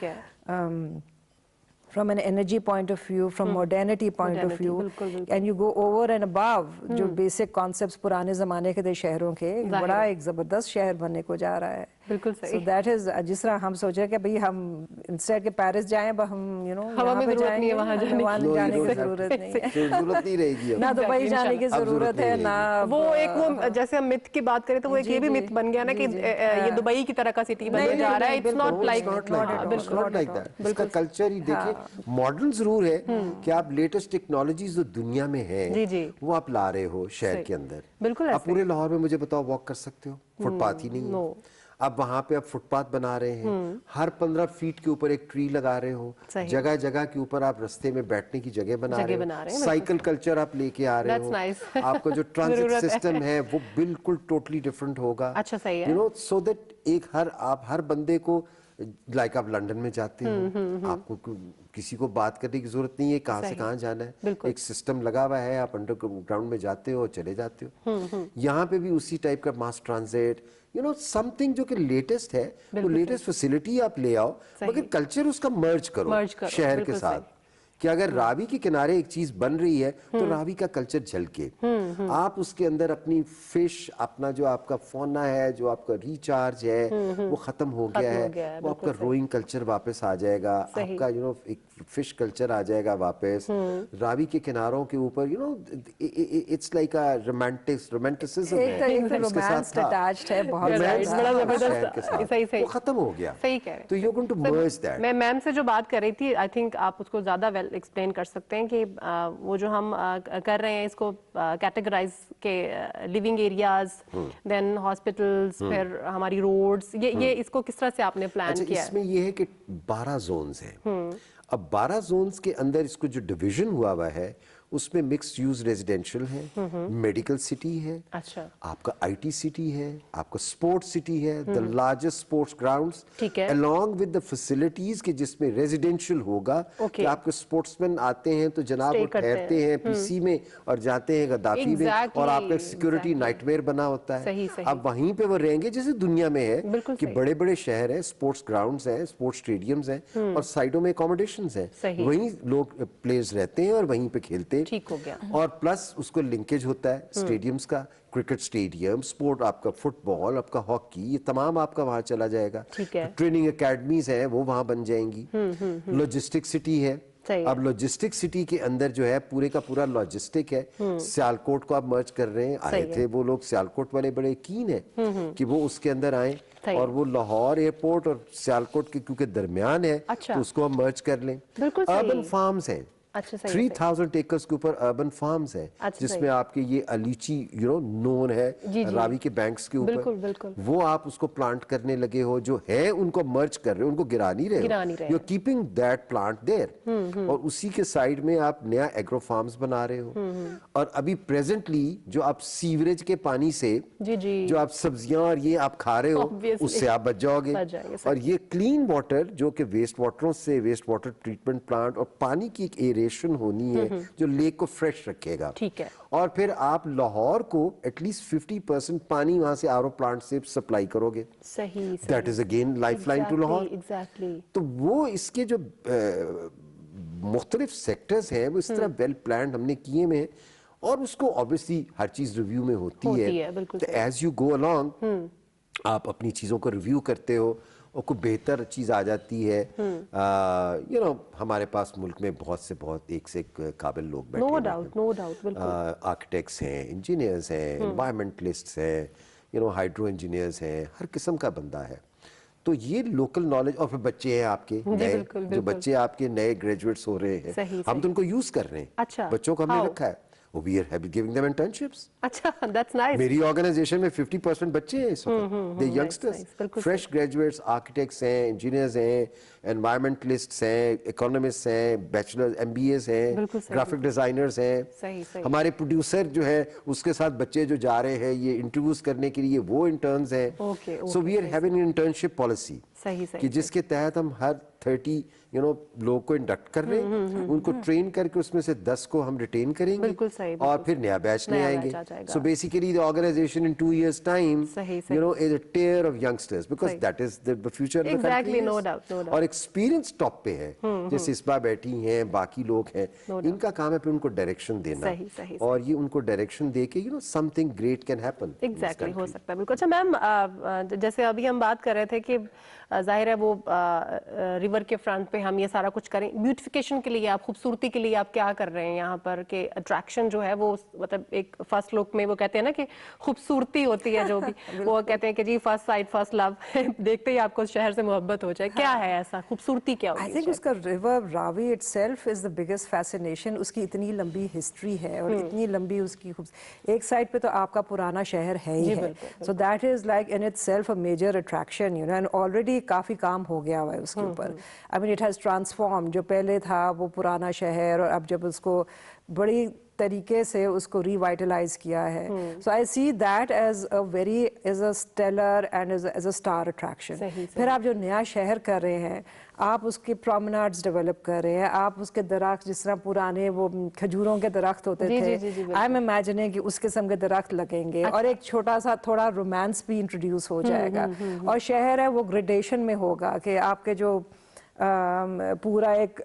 from an energy point of view, from modernity point of view, and you go over and above جو basic concepts पुराने ज़माने के थे शहरों के, बड़ा एक ज़बरदस्त शहर बनने को जा रहा है. बिल्कुल सही. So that is जिस तरह हम सोच रहे हैं कि भाई हम instead के पेरिस जाएं, अब हम हवा में ज़रूरत नहीं है वहाँ जाने की ज़रूरत नहीं है. जरूरत नहीं रहेगी. ना दुबई जाने की ज़रूरत है, ना वो एक वो जैसे हम मिथ की बात करें तो वो एक ये भी मिथ बन गया ना कि ये दुबई की तरह का सिटी बनने जा रहा है. It's not like that. इसका कल्चर ही देखिए, मॉडर्न जरूर है कि आप लेटेस्ट टेक्नोलॉजीज जो दुनिया में है वो आप ला रहे हो शहर के अंदर. बिल्कुल. आप पूरे लाहौर में मुझे बताओ वॉक कर सकते हो? फुटपाथ ही नहीं है. अब वहां पे आप फुटपाथ बना रहे हैं, हर 15 फीट के ऊपर एक ट्री लगा रहे हो, जगह जगह के ऊपर आप रास्ते में बैठने की जगह बना रहे हो, साइकिल कल्चर आप लेके आ रहे हो. आपका जो ट्रांजिट सिस्टम है वो बिल्कुल टोटली डिफरेंट होगा. अच्छा, सही है. यू नो, सो दैट एक आप हर बंदे को, लाइक आप लंदन में जाते हो, आपको किसी को बात करने की जरूरत नहीं है कहाँ से कहाँ जाना है. एक सिस्टम लगा हुआ है, आप अंडरग्राउंड में जाते हो, चले जाते हो. यहाँ पे भी उसी टाइप का मास ट्रांजिट, यू नो, समथिंग जो कि लेटेस्ट है, वो लेटेस्ट फैसिलिटी आप ले आओ, मगर कल्चर उसका मर्ज करो शहर के साथ. कि अगर रावी के किनारे एक चीज बन रही है तो रावी का कल्चर झलके. आप उसके अंदर अपनी फिश, अपना जो आपका फौना है, जो आपका रिचार्ज है वो खत्म हो गया है, वो आपका रोइंग कल्चर वापस आ जाएगा, आपका यू नो एक फिश कल्चर आ जाएगा वापस. रावी के किनारों के ऊपर you know it's like a romanticism है, बहुत बड़ा जबरदस्त. सही वो खत्म हो गया. सही कह रहे हैं. तो you going to merge that. मैं मैम से जो बात कर रही थी, आई थिंक आप उसको ज्यादा वेल एक्सप्लेन कर सकते हैं कि वो जो हम कर रहे हैं इसको कैटेगराइज के लिविंग एरियाज, देन हॉस्पिटल्स, फिर हमारी रोड्स, ये इसको किस तरह से आपने प्लान किया है? इसमें ये है कि 12 जोन्स हैं. अब 12 जोन्स के अंदर इसको जो डिवीजन हुआ है उसमें मिक्स्ड यूज रेजिडेंशियल है, मेडिकल सिटी है, अच्छा, आपका आईटी सिटी है, आपका स्पोर्ट्स सिटी है, the largest sports grounds, along with the facilities के जिसमें रेजिडेंशियल होगा कि आपके स्पोर्ट्समैन आते हैं तो जनाब वो ठहरते हैं पीसी में और जाते हैं गद्दाफी में, और आपका सिक्योरिटी नाइटमेयर बना होता है. अब वहीं पे वो रहेंगे जैसे दुनिया में है कि बड़े बड़े शहर है, स्पोर्ट्स ग्राउंड्स हैं, स्पोर्ट्स स्टेडियम्स हैं और साइडों में अकोमोडेशंस हैं, वहीं लोग प्लेयर्स रहते हैं और वहीं पे खेलते हैं. ठीक हो गया. और प्लस उसको लिंकेज होता है स्टेडियम्स का, क्रिकेट स्टेडियम, स्पोर्ट, आपका फुटबॉल, आपका हॉकी, ये तमाम आपका वहां चला जाएगा. ट्रेनिंग एकेडमीज हैं वो वहां बन जाएंगी. लॉजिस्टिक सिटी है. अब लॉजिस्टिक सिटी के अंदर जो है पूरे का पूरा लॉजिस्टिक है. सियालकोट को आप मर्ज कर रहे हैं, आए थे वो लोग सियालकोट वाले बड़े कीन है कि वो उसके अंदर आए, और वो लाहौर एयरपोर्ट और सियालकोट के क्योंकि दरमियान है तो उसको हम मर्ज कर लें. अर्बन फार्म्स हैं. 3000 एकर्स के ऊपर अर्बन फार्म्स है, जिसमें आपके ये अलीची यू नो नोन है रावी के बैंक्स के ऊपर, वो आप उसको प्लांट करने लगे हो, जो है उनको मर्ज कर रहे हो, उनको गिरा नहीं रहे हो, you are keeping that plant there, और उसी के साइड में आप नया एग्रो फार्म्स बना रहे हो. और अभी प्रेजेंटली जो आप सीवरेज के पानी से जो आप सब्जियां और ये आप खा रहे हो उससे आप बच जाओगे. और ये क्लीन वाटर जो कि वेस्ट वाटरों से, वेस्ट वाटर ट्रीटमेंट प्लांट और पानी की एक एरेशन होनी है जो लेक को फ्रेश रखेगा. ठीक है. और फिर आप लाहौर को एटलीस्ट 50% पानी वहां से आरओ प्लांट से सप्लाई करोगे. सही. That is again lifeline to Lahore. Exactly. तो वो इसके जो मुख्तलिफ सेक्टर्स हैं वो इस तरह वेल प्लान्ड हमने किए में, और उसको ऑब्वियसली हर चीज रिव्यू में होती है. तो एज यू गो अलोंग आप अपनी चीजों को रिव्यू करते हो और कोई बेहतर चीज आ जाती है. यू नो हमारे पास मुल्क में बहुत से एक काबिल लोग बैठे हैं. No doubt. आर्किटेक्ट्स हैं, इंजीनियर्स हैं, एनवायरमेंटलिस्ट्स हैं, यू नो हाइड्रो इंजीनियर्स हैं, हर किस्म का बंदा है. तो ये लोकल नॉलेज, और फिर बच्चे हैं आपके नए, जो बच्चे आपके नए ग्रेजुएट्स हो रहे हैं, हम तो उनको यूज कर रहे हैं. अच्छा. बच्चों को हमने रखा है, we are giving them internships. अच्छा, that's nice. मेरी ऑर्गेनाइजेशन में 50% बच्चे हैं इस वक्त. They youngsters, fresh graduates, architects हैं, engineers हैं, environmentalists हैं, economists हैं, bachelors, MBAs हैं, graphic designers हैं. हमारे प्रोड्यूसर जो है उसके साथ बच्चे जो जा रहे हैं ये इंटरव्यूज करने के लिए, वो इंटर्न्स हैं. So we are having an internship policy. कि जिसके तहत हम हर 30 लोग को इंडक्ट कर रहे हैं, उनको ट्रेन करके उसमें से 10 को हम रिटेन करेंगे और फिर नया बैच ले आएंगे. So basically the organization in 2 years time is a tier of youngsters because that is the future of the country. Exactly, no doubt. और एक्सपीरियंस टॉप पे है, जैसे इस्बा बैठी हैं, बाकी लोग हैं, इनका काम है फिर उनको डायरेक्शन देना और ये उनको डायरेक्शन दे के something great can happen. Exactly, हो सकता है बिल्कुल. अच्छा मैम, जैसे अभी हम बात कर रहे थे कि जाहिर है वो रिवर के फ्रंट पे हम ये सारा कुछ करें, ब्यूटिफिकेशन के लिए, आप खूबसूरती के लिए आप क्या कर रहे हैं यहाँ पर कि अट्रैक्शन जो है वो मतलब एक फर्स्ट लुक में वो कहते हैं ना कि खूबसूरती होती है जो भी वो कहते हैं कि जी फर्स्ट साइट फर्स्ट लव देखते ही आपको शहर से मोहब्बत हो जाए. क्या है ऐसा खूबसूरती क्या होगी? आई थिंक उसका river Ravi itself is the biggest fascination. उसकी इतनी लंबी हिस्ट्री है और इतनी लंबी उसकी एक साइड पे तो आपका पुराना शहर है ही है, so that is like in itself a major attraction, and already काफी काम हो गया हुआ है उसके ऊपर. I mean it has transform. जो पहले था वो पुराना शहर और अब जब उसको बड़ी तरीके से उसको रिवाइटलाइज किया है, so I see that as a stellar and as a star attraction. फिर आप जो नया शहर कर रहे हैं, आप उसके प्रोमेनाड्स डेवलप कर रहे हैं, आप उसके दरख्त जिस तरह पुराने वो खजूरों के दरख्त होते थे, आई एम इमेजिनिंग कि उस किस्म के दरख्त लगेंगे और एक छोटा सा थोड़ा रोमांस भी इंट्रोड्यूस हो जाएगा. और शहर है वो ग्रेडेशन में होगा कि आपके जो पूरा एक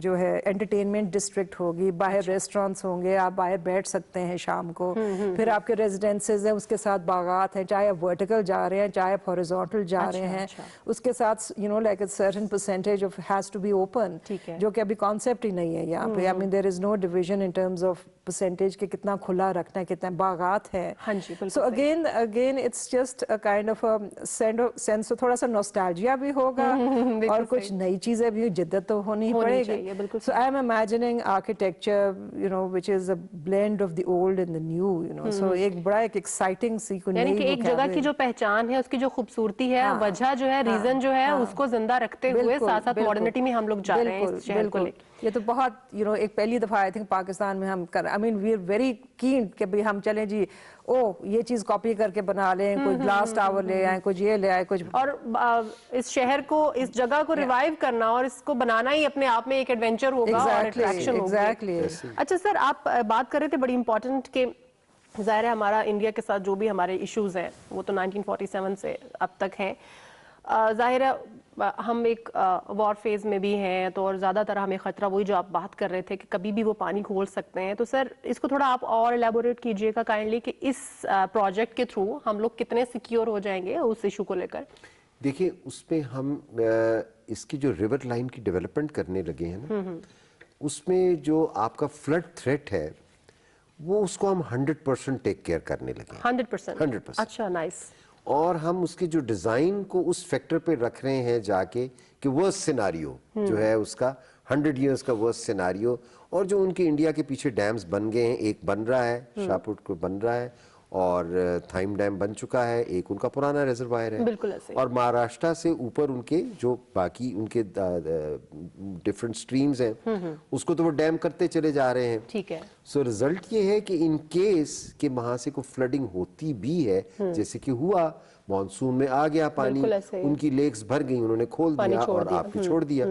जो है एंटरटेनमेंट डिस्ट्रिक्ट होगी, बाहर रेस्टोरेंट्स होंगे, आप बाहर बैठ सकते हैं शाम को. फिर आपके रेजिडेंसेज हैं, उसके साथ बागात हैं, चाहे आप वर्टिकल जा रहे हैं चाहे आप हॉरिजॉन्टल जा रहे हैं. उसके साथ like a certain percentage of has to be open, जो कि अभी कॉन्सेप्ट ही नहीं है यहाँ पे. I mean there is no division in terms of percentage के कितना खुला रखना है, कितना बागात है. So again it's just a kind of sense, थोड़ा सा नॉस्टैल्जिया भी होगा और कुछ नई चीजें भी जिद्दत तो होनी पड़ेगी. So I am imagining architecture which is a blend of the old and the new. So एक बड़ा एक एक्साइटिंग सी कुछ यानी कि एक जगह की जो पहचान है, उसकी जो खूबसूरती है, वजह जो है, रीजन जो है, उसको जिंदा रखते हुए साथ साथ मॉडर्निटी में हम लोग जा रहे हैं इस शहर को लेकर. ये तो बहुत एक पहली दफा आई थिंक पाकिस्तान में हम कर, I mean we are very keen कि भाई हम चलें जी ये चीज कॉपी करके बना लें, कोई ग्लास टावर ले आए, कुछ ये ले आए, कुछ. और इस शहर को, इस जगह को रिवाइव करना और इसको बनाना ही अपने आप में एक एडवेंचर होगा और अट्रैक्शन होगी. अच्छा सर, आप बात कर रहे थे बड़ी इंपॉर्टेंट कि ज़ाहिर है हमारा इंडिया के साथ जो भी हमारे इश्यूज हैं वो तो 1947 से अब तक हैं. ज़ाहिर है हम एक वॉर फेज में भी हैं, तो और ज़्यादातर हमें ख़तरा वही जो आप बात कर रहे थे कि कभी भी वो पानी खोल सकते हैं. तो सर इसको थोड़ा आप और एलैबोरेट कीजिएगा काइंडली कि इस प्रोजेक्ट के थ्रू हम लोग कितने सिक्योर हो जाएंगे उस इशू को लेकर. देखिए, उसमें हम इसकी जो रिवर लाइन की डेवलपमेंट करने लगे हैं ना, उसमें जो आपका फ्लड थ्रेट है वो उसको हम 100% टेक केयर करने लगे. 100%. अच्छा, नाइस. और हम उसके जो डिजाइन को उस फैक्टर पे रख रहे हैं जाके कि वर्स्ट सिनारियो जो है उसका 100 इयर्स का वर्स्ट सिनारियो. और जो उनके इंडिया के पीछे डैम्स बन गए हैं, एक बन रहा है शाहपुर को बन रहा है और थाइम डैम बन चुका है, एक उनका पुराना रिजर्वायर है. बिल्कुल ऐसे. और महाराष्ट्र से ऊपर उनके जो बाकी उनके डिफरेंट स्ट्रीम्स हैं उसको तो वो डैम करते चले जा रहे हैं. ठीक है. सो रिजल्ट ये है कि इन केस कि वहां से कोई फ्लडिंग होती भी है, जैसे कि हुआ मॉनसून में आ गया पानी, उनकी लेक्स भर गई, उन्होंने खोल दिया और आपको छोड़ दिया.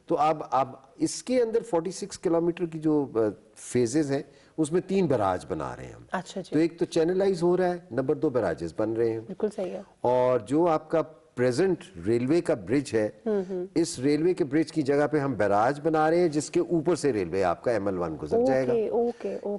तो अब इसके अंदर 46 किलोमीटर की जो फेजेस हैं उसमें 3 बैराज बना रहे हैं हम. अच्छा जी. तो एक तो चैनलाइज हो रहा है, नंबर 2 बैराजेस बन रहे हैं. बिल्कुल सही है. और जो आपका प्रेजेंट रेलवे का ब्रिज है, इस रेलवे के ब्रिज की जगह पे हम बैराज बना रहे हैं जिसके ऊपर से रेलवे आपका ML1 गुजर जाएगा.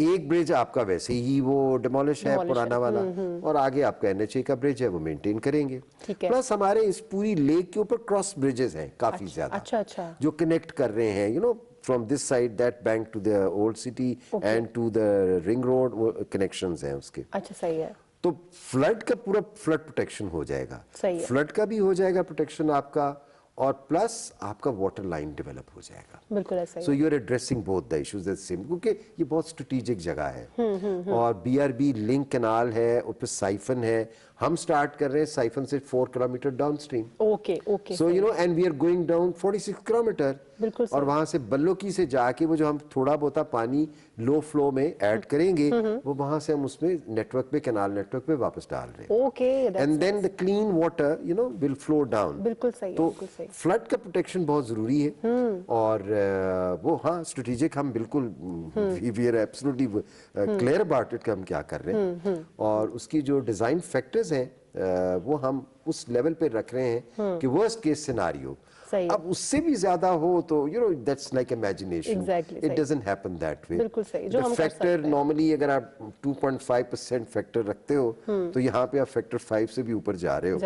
एक ब्रिज आपका वैसे ही वो डिमोलिश है पुराना वाला, और आगे आपका NHA का ब्रिज है वो मेंटेन करेंगे. प्लस हमारे इस पूरी लेक के ऊपर क्रॉस ब्रिजेस हैं काफी ज्यादा. अच्छा. जो कनेक्ट कर रहे हैं from this side that bank to the old city and to the ring road, वो connections हैं उसके. अच्छा, सही है. तो फ्लड का पूरा फ्लड प्रोटेक्शन हो जाएगा. फ्लड का भी हो जाएगा प्रोटेक्शन आपका, اور پلس آپ کا واٹر لائن ڈیولپ ہو جائے گا. بالکل ایسا ہی. So you are addressing both the issues at same, کیونکہ یہ بہت اسٹریٹجک جگہ ہے. اور BRB لنک کینال ہے, اور پھر سائفن ہے. ہم سٹارٹ کر رہے ہیں سائفن سے 4 kilometre downstream. Okay. So you know and we are going down 46 kilometre. اور وہاں سے بلوکی سے جا کے وہ جو ہم تھوڑا بہت پانی لو فلو میں ایڈ کریں گے, وہ وہاں سے ہم اس میں نیٹ ورک پہ, کینال نیٹ ورک پہ واپس ڈال رہے ہیں. Okay. And then the clean water you know will flow down. بالکل صحیح. تو فلڈ کا پروٹیکشن بہت ضروری ہے. اور وہ ہاں اسٹریٹجک, ہم بالکل we are absolutely clear about it کہ ہم کیا کر رہے ہیں. اور اس کی جو ڈیزائن فیکٹرز ہیں وہ ہم اس لیول پہ رکھ رہے ہیں کہ ورسٹ کیس سیناریو, اب اس سے بھی زیادہ ہو تو you know that's like imagination. It doesn't happen that way. بالکل صحیح. جو ہم فیکٹر نارملی اگر آپ 2.5% فیکٹر رکھتے ہو تو یہاں پہ آپ فیکٹر 5 سے بھی اوپر جا رہے ہو.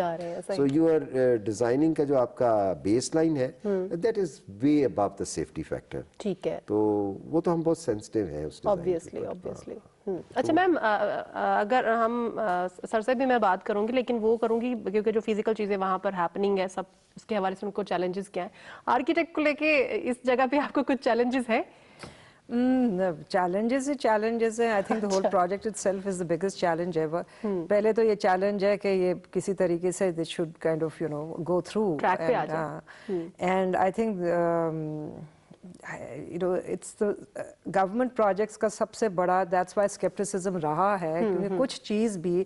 سو یو آر ڈیزائننگ کا جو آپ کا بیس لائن ہے that is way above the safety factor. ٹھیک ہے. تو وہ تو ہم بہت سینسٹیو ہیں اس obviously. اچھا میم, اگر ہم سر سے بھی میں بات کروں گی, لیکن وہ کروں گی کیونکہ جو فزیکل چیزیں وہاں پر ہیپننگ ہے سب, اس کے حوالے سے ان کو چیلنجز کیا ہیں. آرکیٹیکٹ کو لے کے اس جگہ پہ آپ کو کچھ چیلنجز ہیں؟ challenges ہیں. I think the whole project itself is the biggest challenge ever. پہلے تو یہ چیلنج ہے کہ یہ کسی طریقے سے they should kind of you know go through. Track پہ آ جائیں. And I think you know it's the government projects کا سب سے بڑا, that's why skepticism رہا ہے, کیونکہ کچھ چیز بھی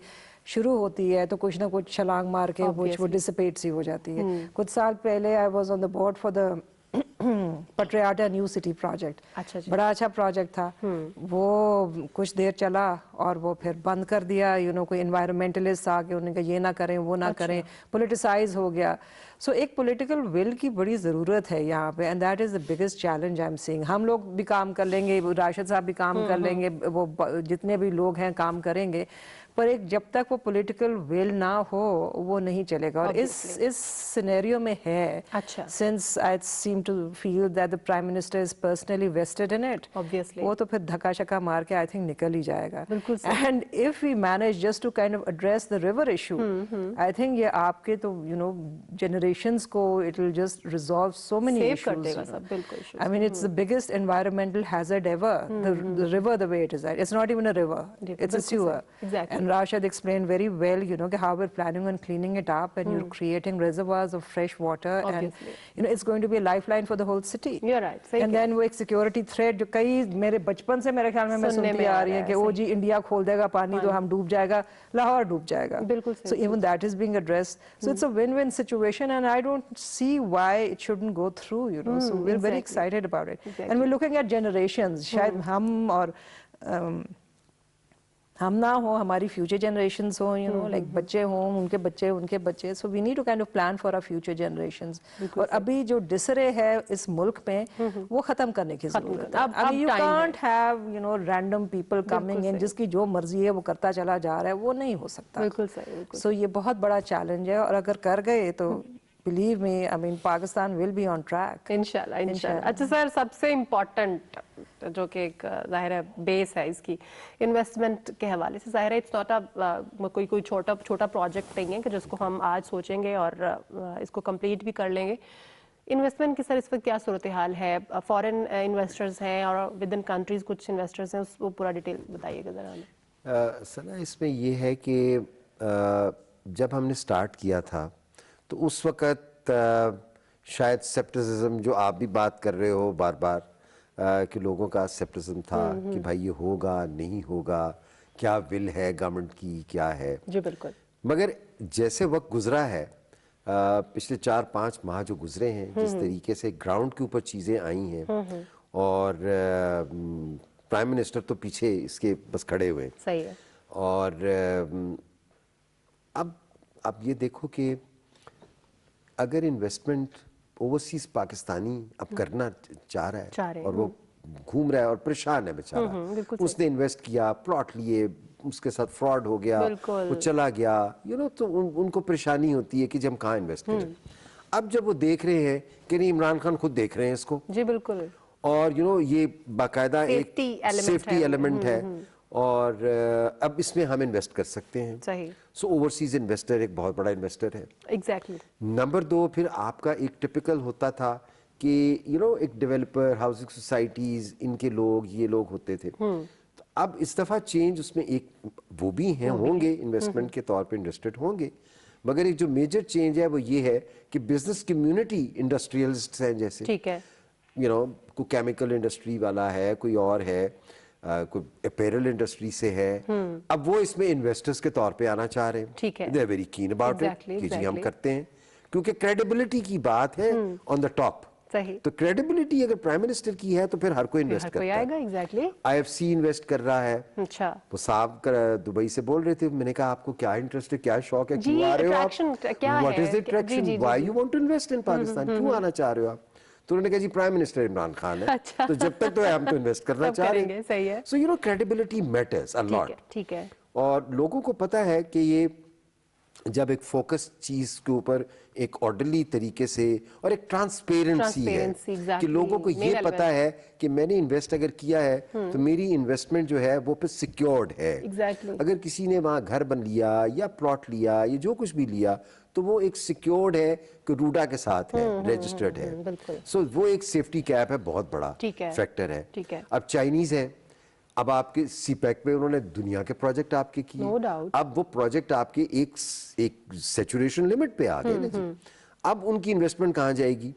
شروع ہوتی ہے تو کچھ نہ کچھ چھلانگ مار کے وہ ڈسپیٹ سی ہو جاتی ہے. کچھ سال پہلے I was on the board for the Patriata new city project. بڑا اچھا پروجیکٹ تھا. وہ کچھ دیر چلا اور وہ پھر بند کر دیا. یو نو کوئی انوائرمنٹلسٹ آ کے انہوں نے کہا یہ نہ کریں وہ نہ کریں, پولیٹیسائز ہو گیا. سو ایک پولیٹیکل ول کی بڑی ضرورت ہے یہاں پہ, and that is the biggest challenge I am seeing. ہم لوگ بھی کام کر لیں گے, راشد صاحب بھی کام کر لیں گے, وہ جتنے بھی لوگ ہیں کام کریں گے, پر ایک جب تک وہ پولیٹیکل ویل نہ ہو وہ نہیں چلے گا. اور اس سینیریو میں ہے, since I seem to feel that the prime minister is personally vested in it, وہ تو پھر دھکا شکا مار کے آئی تھنک نکل ہی جائے گا. And if we manage just to kind of address the river issue, I think یہ آپ کے تو یو نو جنریشنز کو it will just resolve so many issues. I mean it's the biggest environmental hazard ever. The river, the way it is, it's not even a river, it's a sewer. And Rashid explained very well, you know, how we're planning on cleaning it up, and you're creating reservoirs of fresh water, and you know it's going to be a lifeline for the whole city. You're right. And then وہ ایک security threat جو کئی میرے بچپن سے میرے خیال میں سنتی آ رہی ہے کہ وہ جی انڈیا کھول دے گا پانی تو ہم ڈوب جائے گا, لاہور ڈوب جائے گا. So even that is being addressed. So it's a win-win situation, and I don't see why it shouldn't go through, you know. So we're very excited about it. And we're looking at generations. شاید ہم اور ہم نہ ہوں, ہماری future generations ہوں, you know, like بچے ہوں, ان کے بچے, ان کے بچے. So we need to kind of plan for our future generations. اور ابھی جو ڈسرے ہے اس ملک میں وہ ختم کرنے کی ضرورت ہے. I mean you can't have, you know, random people coming in جس کی جو مرضی ہے وہ کرتا چلا جا رہا ہے, وہ نہیں ہو سکتا. So یہ بہت بڑا چیلنج ہے, اور اگر کر گئے تو believe me, I mean Pakistan will be on track. انشاءاللہ. اچھا سر, سب سے امپورٹنٹ جو کہ ایک ظاہر ہے بیس ہے اس کی انویسٹمنٹ کے حوالے سے, ظاہر ہے اٹس ناٹ کوئی چھوٹا پروجیکٹ نہیں ہے کہ جس کو ہم آج سوچیں گے اور اس کو کمپلیٹ بھی کر لیں گے. انویسٹمنٹ کی سر اس وقت کیا صورتحال ہے؟ فارن انویسٹرز ہیں اور ود ان کنٹریز کچھ انویسٹرز ہیں, وہ پورا ڈیٹیل بتائیے گا ذرا ہمیں. سنا اس میں یہ ہے کہ جب ہم نے سٹارٹ کیا تھا تو اس وقت شاید سیپٹسزم جو آپ بھی بات کر رہے ہو بار بار کہ لوگوں کا سیپٹسزم تھا کہ بھائی یہ ہوگا نہیں ہوگا, کیا ول ہے گورنمنٹ کی, کیا ہے. جی بالکل. مگر جیسے وقت گزرا ہے, پچھلے 4-5 ماہ جو گزرے ہیں, جس طریقے سے گراؤنڈ کے اوپر چیزیں آئی ہیں, اور پرائم منسٹر تو پیچھے اس کے بس کھڑے ہوئے. صحیح ہے. اور اب یہ دیکھو کہ اگر انویسٹمنٹ اوورسیز پاکستانی اب کرنا چاہ رہا ہے اور وہ گھوم رہا ہے اور پریشان ہے بیچارہ, اس نے انویسٹ کیا, پلاٹ لیے, اس کے ساتھ فراڈ ہو گیا, وہ چلا گیا, یو نو, تو ان کو پریشانی ہوتی ہے کہ جب ہم کہاں انویسٹ کریں. اب جب وہ دیکھ رہے ہیں کہ نہیں, عمران خان خود دیکھ رہے ہیں اس کو, جی بالکل, اور یو نو یہ باقاعدہ ایک سیفٹی ایلیمنٹ ہے, اور اب اس میں ہم انویسٹ کر سکتے ہیں. صحیح. سو اوورسیز انویسٹر ایک بہت بڑا انویسٹر ہے. ایگزیکٹلی. نمبر 2 پھر آپ کا ایک ٹپیکل ہوتا تھا کہ ایک ڈیولپر, ہاؤسنگ سوسائٹیز, ان کے لوگ, یہ لوگ ہوتے تھے. تو اب اس دفعہ چینج اس میں ایک وہ بھی ہیں, ہوں گے انویسٹمنٹ کے طور پہ انٹرسٹڈ ہوں گے, مگر ایک جو میجر چینج ہے وہ یہ ہے کہ بزنس کمیونٹی انڈسٹریلسٹ ہیں, جیسے ٹھیک ہے, کوئی کیمیکل انڈسٹری والا ہے, کوئی اور ہے, کوئی اپیرل انڈسٹری سے ہے, اب وہ اس میں انویسٹرز کے طور پہ آنا چاہ رہے ہیں. ٹھیک ہے. They are very keen about it کہ جی ہم کرتے ہیں, کیونکہ کریڈیبلٹی کی بات ہے آن دا ٹاپ. صحیح. تو کریڈیبلٹی اگر پرائم منسٹر کی ہے تو پھر ہر کوئی انویسٹ کرتا ہے. Exactly. I F C invest کر رہا ہے. اچھا. وہ صاحب دبئی سے بول رہے تھے, میں نے کہا آپ کو کیا انٹرسٹ ہے, کیا شوق ہے, کیوں آ رہے ہو آپ, what is the attraction, why you want to invest in Pakistan, کیوں آنا چاہ رہے ہو آپ؟ تو انہوں نے کہا g prime minister Imran Khan ہے, تو جب تک تو ہم تو انویسٹ کرنا چاہ رہے ہیں. صحیح ہے. سو کریڈیبلٹی میٹرز اے لاٹ. ٹھیک ہے. اور لوگوں کو پتا ہے کہ یہ جب ایک فوکس چیز کے اوپر ایک آرڈرلی طریقے سے اور ایک ٹرانسپیرنسی ہے کہ لوگوں کو یہ پتا ہے کہ میں نے انویسٹ اگر کیا ہے تو میری انویسٹمنٹ جو ہے وہ پہ سیکیورڈ ہے. اگر کسی نے وہاں گھر بن لیا یا پلاٹ لیا یا جو کچھ بھی لیا تو وہ ایک سیکیورڈ ہے کہ روڈا کے ساتھ ہے, رجسٹرڈ ہے. سو وہ ایک سیفٹی کیپ ہے, بہت بڑا فیکٹر ہے. اب چائنیز ہے, اب آپ کے سی پیک میں انہوں نے دنیا کے پروجیکٹ آپ کے کیے, اب وہ پروجیکٹ آپ کے ایک سیچوریشن لیمٹ پہ آ گئے نا جی, اب ان کی انویسٹمنٹ کہاں جائے گی؟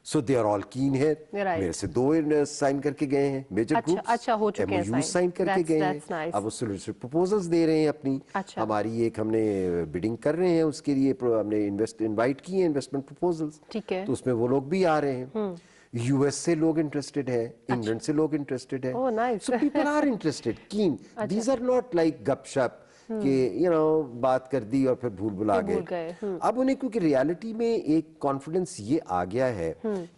سو دے آر آل کین ہے. میرے سے 2 سائن کر کے گئے ہیں major groups, M O U sign کر کے گئے ہیں, اب وہ سولیسیٹر پروپوزلز دے رہے ہیں اپنی. ہماری ایک ہم نے بیڈنگ کر رہے ہیں اس کے لیے, ہم نے انوائٹ کیے ہیں انویسٹمنٹ پروپوزلز, تو اس میں وہ لوگ بھی آ رہے ہیں. یو ایس سے لوگ انٹرسٹڈ ہے, انگلینڈ سے لوگ انٹرسٹڈ ہے. So people are interested, keen. These are not like گپ شپ کہ بات کر دی اور پھر بھول بھلا گئے. اب انہیں کیونکہ ریالٹی میں ایک کانفیڈنس یہ آ گیا ہے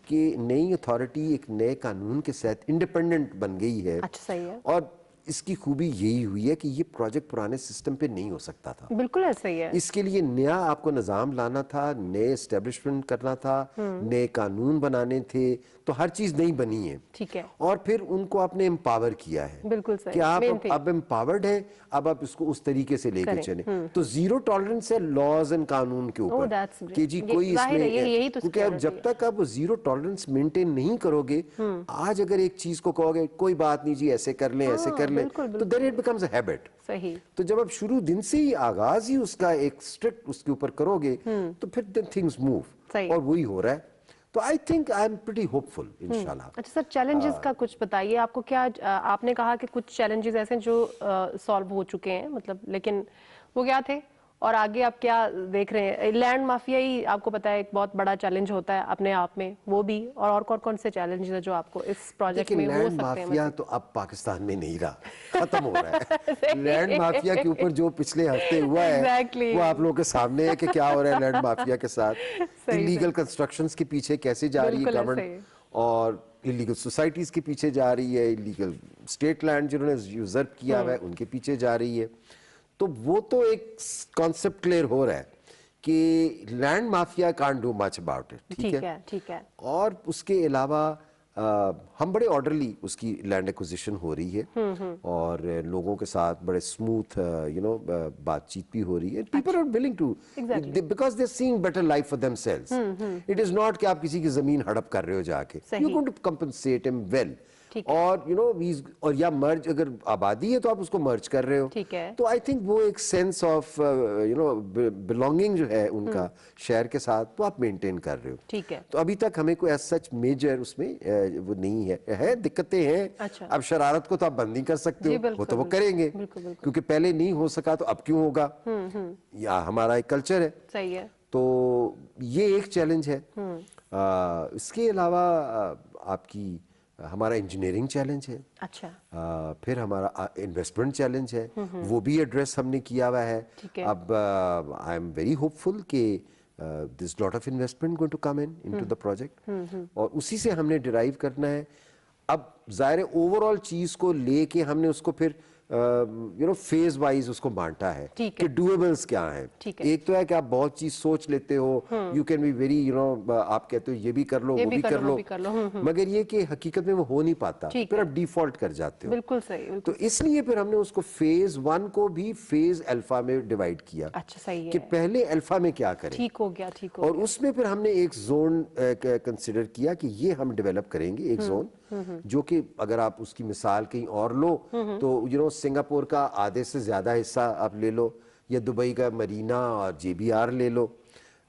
کہ نئی اتھارٹی ایک نئے قانون کے ساتھ انڈیپینڈنٹ بن گئی ہے, اور اس کی خوبی یہی ہوئی ہے کہ یہ پروجیکٹ پرانے سسٹم پہ نہیں ہو سکتا تھا. بالکل ایسا ہی ہے. اس کے لیے نیا آپ کو نظام لانا تھا, نئے اسٹیبلشمنٹ کرنا تھا, نئے قانون بنانے تھے, تو ہر چیز نئی بنی ہے. ٹھیک ہے. اور پھر ان کو آپ نے امپاور کیا ہے. بالکل صحیح. کہ آپ اب امپاورڈ ہیں, اب آپ اس کو اس طریقے سے لے کے چلیں. تو زیرو ٹالرنس ہے لاز اینڈ قانون کے اوپر کہ جی کوئی اس میں, کیونکہ اب جب تک آپ زیرو ٹالرنس مینٹین نہیں کرو گے, آج اگر ایک چیز کو کہو گے کوئی بات نہیں جی ایسے کر لیں ایسے کر لیں, تو then it becomes a habit. صحیح. تو جب آپ شروع دن سے ہی آغاز ہی اس کا ایک اسٹرکٹ اس کے اوپر کرو گے تو پھر then things move, اور وہی ہو رہا ہے. تو I think I'm pretty hopeful انشاءاللہ. اچھا سر, چیلنجز کا کچھ بتائیے. آپ کو کیا, آپ نے کہا کہ کچھ چیلنجز ایسے ہیں جو سالو ہو چکے ہیں, مطلب, لیکن وہ کیا تھے اور آگے آپ کیا دیکھ رہے ہیں؟ لینڈ مافیا ہی آپ کو پتا ہے ایک بہت بڑا چیلنج ہوتا ہے اپنے آپ میں, وہ بھی, اور کون سے چیلنجز ہیں جو آپ کو اس پروجیکٹ میں ہو سکتے ہیں؟ لینڈ مافیا تو اب پاکستان میں نہیں رہا, ختم ہو رہا ہے. لینڈ مافیا کے اوپر جو پچھلے ہفتے ہوا ہے وہ آپ لوگوں کے سامنے ہے کہ کیا ہو رہا ہے لینڈ مافیا کے ساتھ. انلیگل کنسٹرکشنز کے پیچھے کیسے جا رہی ہے گورنمنٹ, اور انلیگل سوسائٹیز کے پیچھے جا رہی ہے, انلیگل اسٹیٹ لینڈ جنہوں نے یوزرپ کیا ہوا ہے ان کے پیچھے جا رہی ہے. تو وہ تو ایک کانسیپٹ کلیئر ہو رہا ہے کہ land mafia can't do much about it. ٹھیک ہے. اور اس کے علاوہ ہم بڑے آرڈرلی اس کی لینڈ ایکوزیشن ہو رہی ہے, اور لوگوں کے ساتھ بڑے اسموتھ بات چیت بھی ہو رہی ہے. People are willing to, because they are seeing better life for themselves. It is not کہ آپ کسی کی زمین ہڑپ کر رہے ہو جا کے, یو گوئنگ ٹو کمپنسیٹ ہم ویل. اور اور یا مرج, اگر آبادی ہے تو آپ اس کو مرج کر رہے ہو, تو آئی تھنک وہ ایک سینس آف بلونگنگ جو ہے ان کا شہر کے ساتھ وہ آپ مینٹین کر رہے ہو. تو ابھی تک ہمیں کوئی ایز سچ میجر اس میں وہ نہیں ہے. دقتیں ہیں, اب شرارت کو تو آپ بند نہیں کر سکتے ہو, وہ تو وہ کریں گے کیونکہ پہلے نہیں ہو سکا تو اب کیوں ہوگا, یا ہمارا ایک کلچر ہے. صحیح ہے. تو یہ ایک چیلنج ہے. اس کے علاوہ آپ کی ہمارا انجینئرنگ چیلنج ہے. اچھا. پھر ہمارا انویسٹمنٹ چیلنج ہے, وہ بھی ایڈریس ہم نے کیا ہوا ہے. اب I am very hopeful کہ this lot of investment going to come into the project, اور اسی سے ہم نے ڈرائیو کرنا ہے. اب ظاہر اوور آل چیز کو لے کے ہم نے اس کو پھر फेज वाइज उसको बांटा है कि डुएबल्स क्या हैं। एक तो है कि आप बहुत चीज सोच लेते हो, यू कैन बी वेरी आप कहते हो ये भी कर लो वो भी कर लो, मगर ये कि हकीकत में वो हो नहीं पाता, फिर आप डिफॉल्ट कर जाते हो। बिल्कुल सही। तो इसलिए फिर हमने उसको फेज 1 को भी फेज अल्फा में डिवाइड किया। अच्छा, सही है कि पहले अल्फा में क्या करें। ठीक हो गया, ठीक हो और उसमें फिर हमने एक जोन कंसिडर किया कि ये हम डेवलप करेंगे, एक जोन जो कि अगर आप उसकी मिसाल कहीं और लो तो सिंगापुर का आधे से ज्यादा हिस्सा आप ले लो, या दुबई का मरीना और JBR ले लो,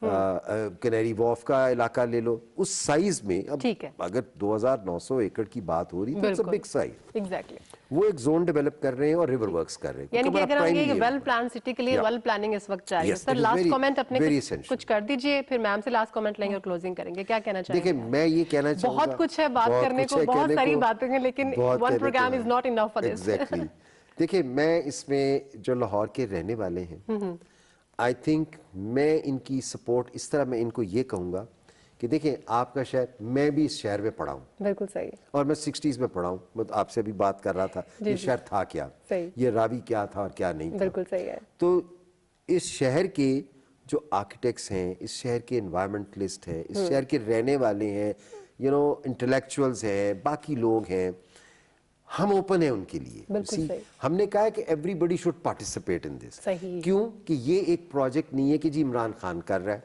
कैनरी वॉर्फ का इलाका ले लो, उस साइज में। अब अगर 2900 एकड़ की बात हो रही तो it's a big size. Exactly, वो एक जोन डेवलप कर रहे हैं और रिवर वर्क्स कर रहे हैं। यानी कि अगर हम ये वेल प्लान सिटी के लिए वेल प्लानिंग इस वक्त जारी है। सर, लास्ट कमेंट अपने कुछ कर दीजिए, फिर मैम से लास्ट कमेंट लेंगे और क्लोजिंग करेंगे। क्या कहना चाहेंगे? देखिए, मैं ये कहना चाहूंगा, बहुत कुछ है बात करने को, बहुत सारी बातें हैं, लेकिन one programme is not enough for this. Exactly. देखिए, मैं इसमें जो लाहौर के रहने वाले हैं, आई थिंक मैं इनकी सपोर्ट इस तरह, मैं इनको ये कहूंगा कि देखिए, आपका शहर, मैं भी इस शहर में पढ़ा हूँ, बिल्कुल सही, और मैं 60s में पढ़ा हूँ। मैं आपसे अभी बात कर रहा था, ये शहर था क्या, ये रावी क्या था और क्या नहीं था। बिल्कुल सही है। तो इस शहर के जो आर्किटेक्ट्स हैं, इस शहर के एनवायरमेंटलिस्ट हैं, इस शहर के रहने वाले हैं, इंटेलेक्चुअल्स हैं, बाकी लोग हैं, हम ओपन है उनके लिए। हमने कहा है कि everybody should participate in this. क्यों? कि ये एक प्रोजेक्ट नहीं है कि जी इमरान खान कर रहा है,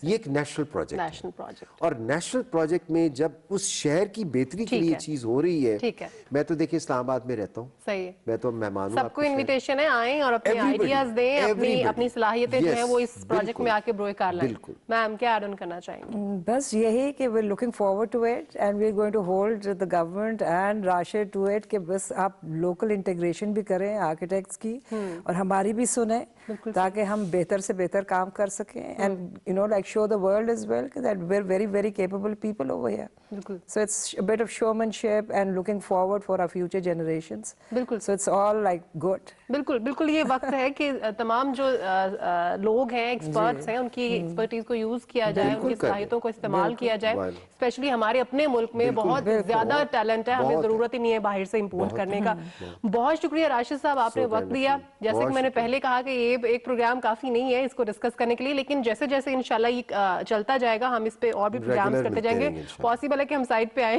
ये एक नेशनल प्रोजेक्ट है। और नेशनल प्रोजेक्ट में जब उस शहर की बेहतरी के लिए चीज हो रही है, मैं तो देखिए इस्लामाबाद में रहता हूँ, मैं तो मेहमान हूँ, सबको इनविटेशन है, आएं और अपने आइडियाज दें, अपनी सलाहियतें जो हैं वो इस प्रोजेक्ट में आके ब्रोकार लाएं। मैम, क्या ऐड ऑन करना चाहेंगे? बस यही कि we are looking forward to it and we are going to hold the government and Rashid to it कि बस आप लोकल इंटीग्रेशन भी करें आर्किटेक्ट्स की, और हमारी भी सुने, ताकि हम बेहतर से बेहतर काम कर सकें, and like show the world as well that we are very very capable people over here. So it's a bit of showmanship and looking forward for our future generations. So it's all like good. बिल्कुल ये वक्त है कि तमाम जो लोग हैं, experts हैं, उनकी एक्सपर्टीज को यूज किया जाए, उनकी सलाहियतों को इस्तेमाल किया जाए। स्पेशली हमारे अपने मुल्क में बहुत ज्यादा टैलेंट है, हमें जरूरत ही नहीं है बाहर से इंपोर्ट करने का। बहुत शुक्रिया राशिद साहब, आपने वक्त दिया। जैसे कि मैंने पहले कहा कि ये एक प्रोग्राम काफी नहीं है इसको डिस्कस करने के लिए, लेकिन जैसे जैसे इंशाल्लाह ये चलता जाएगा, हम इस पे और भी प्रोग्राम्स करते जाएंगे। पॉसिबल है कि हम साइड पे आए,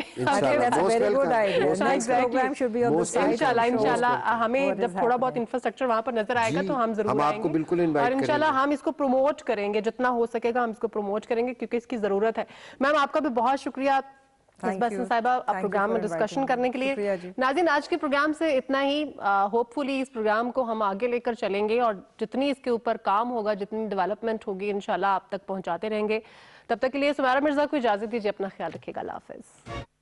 इंशाल्लाह हमें जब थोड़ा बहुत इंफ्रास्ट्रक्चर वहां पर नजर आएगा तो हम जरूर आएंगे, और इंशाल्लाह हम इसको प्रमोट करेंगे, जितना हो सकेगा हम इसको प्रमोट करेंगे, क्योंकि इसकी जरूरत है। मैम, आपका भी बहुत शुक्रिया साहिबा प्रोग्राम में डिस्कशन करने के लिए। नाज़रीन, आज के प्रोग्राम से इतना ही। होपफुली इस प्रोग्राम को हम आगे लेकर चलेंगे और जितनी इसके ऊपर काम होगा, जितनी डेवलपमेंट होगी, इंशाल्लाह आप तक पहुंचाते रहेंगे। तब तक के लिए सुमैरा मिर्जा को इजाजत दीजिए, अपना ख्याल रखिएगा। अल्लाह हाफिज।